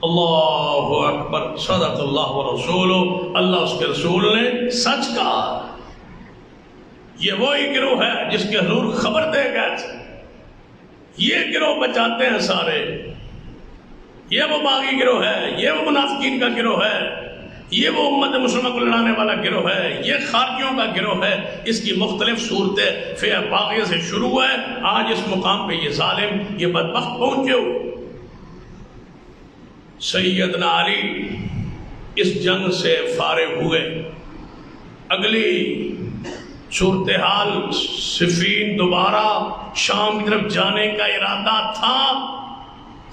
Speaker 2: اللہ اکبر، صدق اللہ ورسولہ، اللہ اس کے رسول نے سچ کہا۔ یہ وہی گروہ ہے جس کے حضور خبر دے گئے تھے۔ یہ گروہ بچاتے ہیں سارے، یہ وہ باغی گروہ ہے، یہ وہ منافقین کا گروہ ہے، یہ وہ امت مسلمہ کو لڑانے والا گروہ ہے، یہ خارجیوں کا گروہ ہے۔ اس کی مختلف صورتیں فئہ باغیہ سے شروع ہے، آج اس مقام پہ یہ ظالم، یہ بدبخت پہنچے ہوئے۔ سیدنا علی اس جنگ سے فارغ ہوئے۔ اگلی صورتحال صفین، دوبارہ شام کی طرف جانے کا ارادہ تھا۔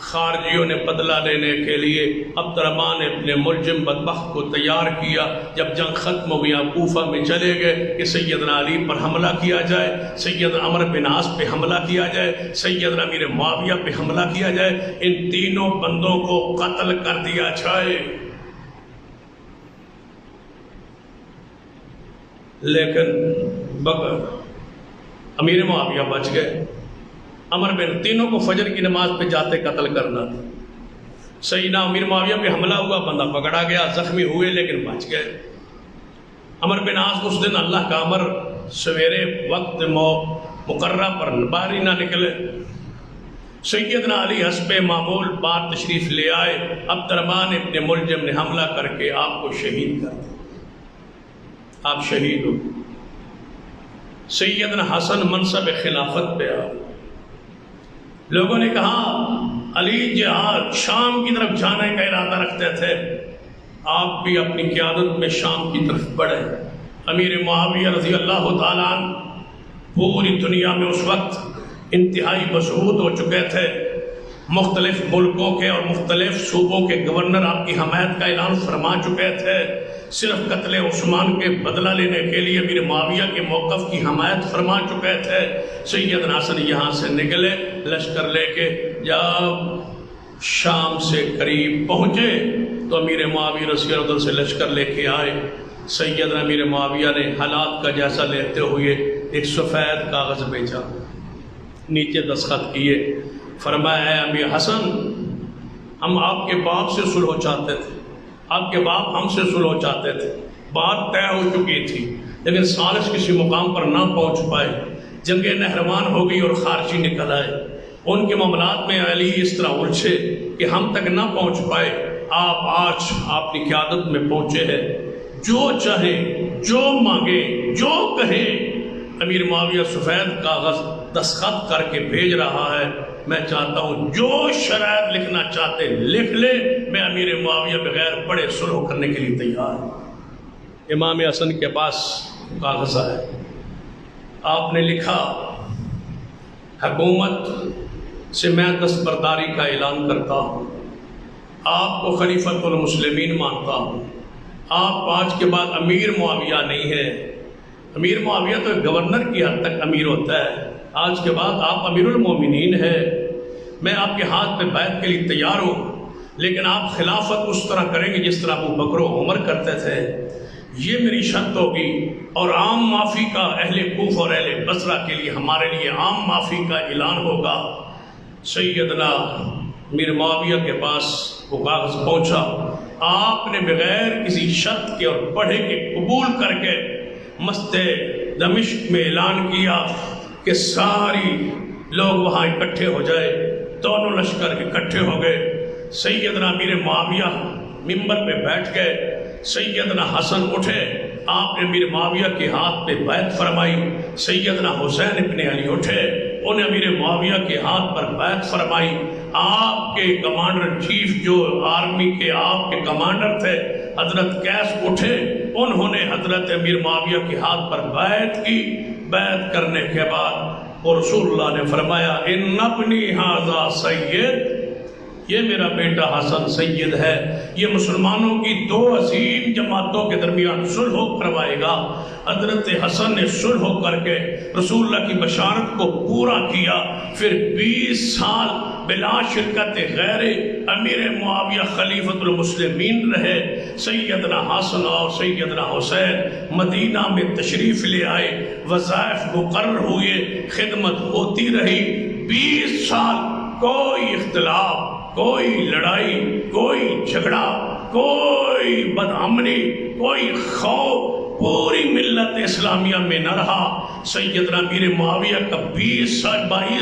Speaker 2: خارجیوں نے بدلہ لینے کے لیے عبد الرحمن ابن ملجم بدبخت کو تیار کیا۔ جب جنگ ختم ہو گیا کوفہ میں چلے گئے کہ سیدنا علی پر حملہ کیا جائے، سیدنا عمر بن عاص پہ حملہ کیا جائے، سیدنا امیر معاویہ پہ حملہ کیا جائے، ان تینوں بندوں کو قتل کر دیا جائے۔ لیکن امیر معاویہ بچ گئے، عمر بن، تینوں کو فجر کی نماز پہ جاتے قتل کرنا تھا۔ سیدنا امیر معاویہ پہ حملہ ہوا، بندہ پکڑا گیا، زخمی ہوئے لیکن بچ گئے۔ عمر بن عاص اس دن اللہ کا امر سویرے وقت مقررہ پر باہر ہی نہ نکلے۔ سیدنا علی حسب معمول بات تشریف لے آئے، عبد الرحمن ابن ملجم نے حملہ کر کے آپ کو شہید کر دیا، آپ شہید ہو۔ سیدنا حسن منصب خلافت پہ آ، لوگوں نے کہا علی جہاد شام کی طرف جانے کا ارادہ رکھتے تھے، آپ بھی اپنی قیادت میں شام کی طرف بڑھے۔ امیر معاویہ رضی اللہ تعالیٰ عنہ پوری دنیا میں اس وقت انتہائی مشہور ہو چکے تھے. مختلف ملکوں کے اور مختلف صوبوں کے گورنر آپ کی حمایت کا اعلان فرما چکے تھے. صرف قتل عثمان کے بدلہ لینے کے لیے امیر معاویہ کے موقف کی حمایت فرما چکے تھے. سیدنا حسن یہاں سے نکلے لشکر لے کے. جب شام سے قریب پہنچے تو امیر معاویہ رضی اللہ عنہ سے لشکر لے کے آئے. سیدنا امیر معاویہ نے حالات کا جائزہ لیتے ہوئے ایک سفید کاغذ بھیجا, نیچے دستخط کیے. فرمایا اے امیر حسن, ہم آپ کے باپ سے صلح چاہتے تھے, آپ کے باپ ہم سے صلح چاہتے تھے, بات طے ہو چکی تھی, لیکن سالس کسی مقام پر نہ پہنچ پائے. جنگ نہروان ہو گئی اور خارجی نکل آئے. ان کے معاملات میں علی اس طرح الجھے کہ ہم تک نہ پہنچ پائے. آپ آج آپ کی قیادت میں پہنچے ہیں, جو چاہیں, جو مانگے, جو کہیں. امیر معاویہ سفید کاغذ دستخط کر کے بھیج رہا ہے. میں چاہتا ہوں جو شرائط لکھنا چاہتے لکھ لے, میں امیر معاویہ بغیر پڑھے صلح کرنے کے لیے تیار ہوں. امام حسن کے پاس کاغذ ہے. آپ نے لکھا, حکومت سے میں دستبرداری کا اعلان کرتا ہوں, آپ کو خلیفۃ المسلمین مانتا ہوں. آپ آج کے بعد امیر معاویہ نہیں ہے. امیر معاویہ تو گورنر کی حد تک امیر ہوتا ہے, آج کے بعد آپ امیر المومنین ہیں. میں آپ کے ہاتھ پہ بیعت کے لیے تیار ہوں, لیکن آپ خلافت اس طرح کریں گے جس طرح ابو بکر و عمر کرتے تھے. یہ میری شرط ہوگی, اور عام معافی کا اہل کوفہ اور اہل بصرہ کے لیے ہمارے لیے عام معافی کا اعلان ہوگا. سیدنا امیر معاویہ کے پاس وہ کاغذ پہنچا. آپ نے بغیر کسی شرط کے اور پڑھے کے قبول کر کے مسجد دمشق میں اعلان کیا کہ ساری لوگ وہاں اکٹھے ہو جائے. دونوں لشکر اکٹھے ہو گئے. سیدنا امیر معاویہ ممبر پہ بیٹھ گئے. سیدنا حسن اٹھے, آپ نے امیر معاویہ کے ہاتھ پہ بیعت فرمائی. سیدنا حسین ابن علی اٹھے, انہیں امیر معاویہ کے ہاتھ پر بیعت فرمائی. آپ کے کمانڈر چیف جو آرمی کے آپ کے کمانڈر تھے حضرت قیس اٹھے, انہوں نے حضرت امیر معاویہ کے ہاتھ پر بیعت کی. بیعت کرنے کے بعد رسول اللہ نے فرمایا ان ابنی ھذا سید, یہ میرا بیٹا حسن سید ہے, یہ مسلمانوں کی دو عظیم جماعتوں کے درمیان صلح کروائے گا. حضرت حسن نے صلح کر کے رسول اللہ کی بشارت کو پورا کیا. پھر 20 سال بلا شرکت غیر امیر معاویہ خلیفۃ المسلمین رہے. سیدنا حسن اور سیدنا حسین مدینہ میں تشریف لے آئے, وظائف مقرر ہوئے, خدمت ہوتی رہی. 20 سال کوئی اختلاف, کوئی لڑائی, کوئی جھگڑا, کوئی بدامنی, کوئی خوف پوری ملت اسلامیہ میں نہ رہا. سیدنا امیر معاویہ کا 22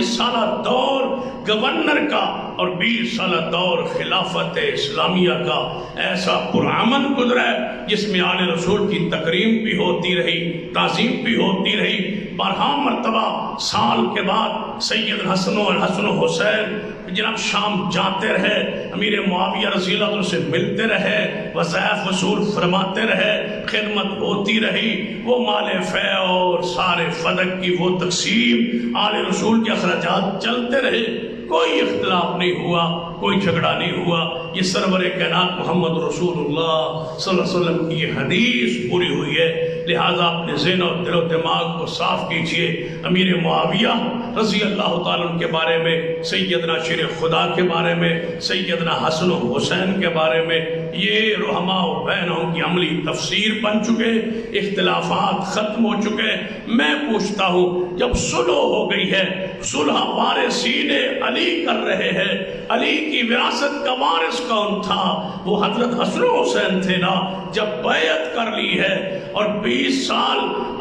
Speaker 2: سالہ دور گورنر کا اور 20 سالہ دور خلافت اسلامیہ کا ایسا پرامن گزرا ہے جس میں آل رسول کی تکریم بھی ہوتی رہی, تعظیم بھی ہوتی رہی. 12 مرتبہ سال کے بعد سید حسن و حسین جناب شام جاتے رہے, امیر معاویہ رضی اللہ عنہ سے ملتے رہے, وظائف وصول فرماتے رہے, خدمت ہوتی رہی. وہ مال فیع اور سارے فدق کی وہ تقسیم, آل رسول کے اخراجات چلتے رہے. کوئی اختلاف نہیں ہوا, کوئی جھگڑا نہیں ہوا. یہ سرور کائنات محمد رسول اللہ صلی اللہ علیہ وسلم کی یہ حدیث پوری ہوئی ہے. لہٰذا اپنے ذہن اور دل و دماغ کو صاف کیجئے. امیر معاویہ رضی اللہ تعالیٰ عنہ کے بارے میں, سیدنا شیر خدا کے بارے میں, سیدنا حسن و حسین کے بارے میں یہ رحماء و بینوں کی عملی تفسیر بن چکے, اختلافات ختم ہو چکے. میں پوچھتا ہوں جب صلح ہو گئی ہے, صلح وارثین علی کر رہے ہیں, علی کی وراثت کا وارث کون تھا؟ وہ حضرت حسن و حسین تھے نا. جب بیعت کر لی ہے اور 20 سال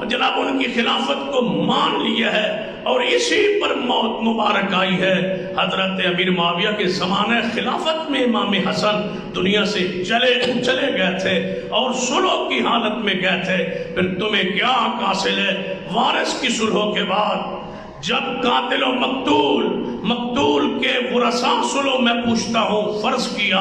Speaker 2: جناب ان کی خلافت کو مان لیا ہے اور اسی پر موت مبارک آئی ہے. حضرت امیر معاویہ کے زمانہ خلافت میں امام حسن دنیا سے چلے گئے تھے اور صلح کی حالت میں گئے تھے. پھر تمہیں کیا حاصل ہے وارث کی صلح کے بعد؟ جب قاتل و مقتول کے ورثاء صلح, میں پوچھتا ہوں فرض کیا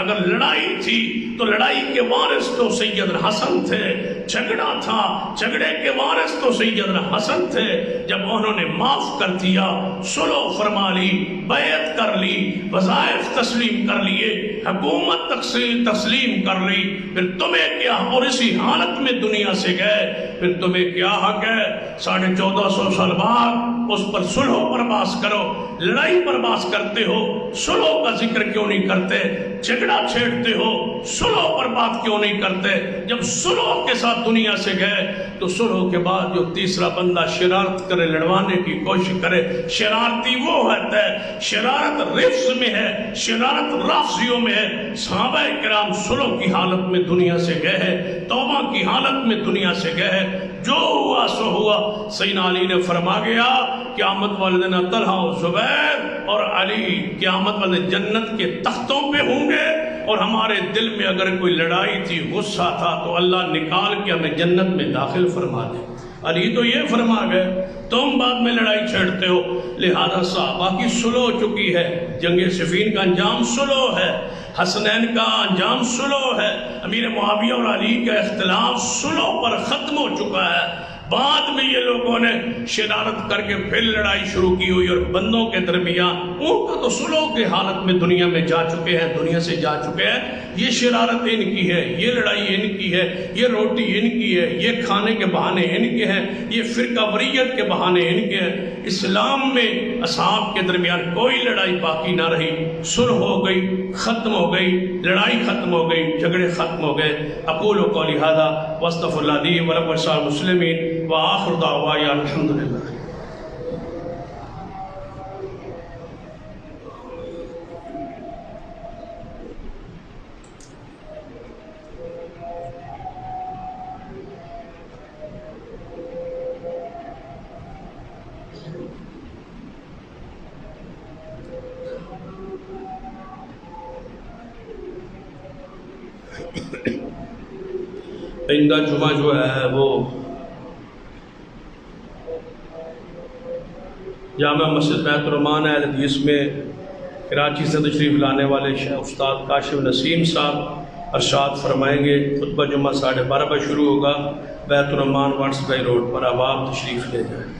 Speaker 2: اگر لڑائی تھی تو لڑائی کے وارث تو سید حسن تھے, جھگڑا تھا، جھگڑے کے وارث تو سیدنا حسن تھے، جب انہوں نے معاف کر دیا، صلح فرما لی، بیعت کر لی، وظائف تسلیم کر لیے، حکومت تسلیم کر لی، پھر تمہیں کیا؟ اور اسی حالت میں دنیا سے گئے، پھر تمہیں کیا حق ہے 1450 سال بعد اس پر صلح پر باس کرو؟ لڑائی پر باس کرتے ہو، صلح کا ذکر کیوں نہیں کرتے؟ جھگڑا چھیڑتے ہو، صلح پر بات کیوں نہیں کرتے؟ جب صلح کے ساتھ دنیا سے گئے تو صلح کے بعد جو تیسرا بندہ شرارت کرے، لڑوانے کی کوشش کرے، شرارتی وہ ہوتا ہے، شرارت رفض میں ہے، شرارت رافضیوں میں ہے۔ صحابہ کرام صلح کی حالت میں دنیا سے گئے ہیں، توبہ کی حالت میں دنیا سے گئے ہیں، جو ہوا سو ہوا۔ سیدنا علی نے فرما گیا قیامت والے دن طلحہ و زبیر اور علی قیامت والے جنت کے تختوں پہ ہوں گے، اور ہمارے دل میں اگر کوئی لڑائی تھی، غصہ تھا، تو اللہ نکال کے ہمیں جنت میں داخل فرما دے۔ علی تو یہ فرما گئے، تم بعد میں لڑائی چھیڑتے ہو۔ لہذا صحابہ کی صلح ہو چکی ہے، جنگ صفین کا انجام صلح ہے، حسنین کا انجام صلح ہے، امیر معاویہ اور علی کا اختلاف صلح پر ختم ہو چکا ہے۔ بعد میں یہ لوگوں نے شرارت کر کے پھر لڑائی شروع کی ہوئی، اور بندوں کے درمیان ان کا تو صلح کے حالت میں دنیا میں جا چکے ہیں، دنیا سے جا چکے ہیں۔ یہ شرارت ان کی ہے، یہ لڑائی ان کی ہے، یہ روٹی ان کی ہے، یہ کھانے کے بہانے ان کے ہیں، یہ فرقہ وریت کے بہانے ان کے ہیں۔ اسلام میں اصحاب کے درمیان کوئی لڑائی باقی نہ رہی، صلح ہو گئی، ختم ہو گئی، لڑائی ختم ہو گئی، جھگڑے ختم ہو گئے۔ اقول قولی ھذا واستغفر اللہ لی ولکم ولسائر المسلمین وآخر دعوانا الحمدللہ۔ آئندہ جمعہ جو ہے وہ جامع مسجد بیت الرحمان اہل حدیث میں کراچی سے تشریف لانے والے شیخ استاد کاشف نسیم صاحب ارشاد فرمائیں گے۔ خطبہ جمعہ 12:30 بجے شروع ہوگا، بیت الرحمان وانس بائی روڈ پر۔ اب آپ تشریف لے جائیں۔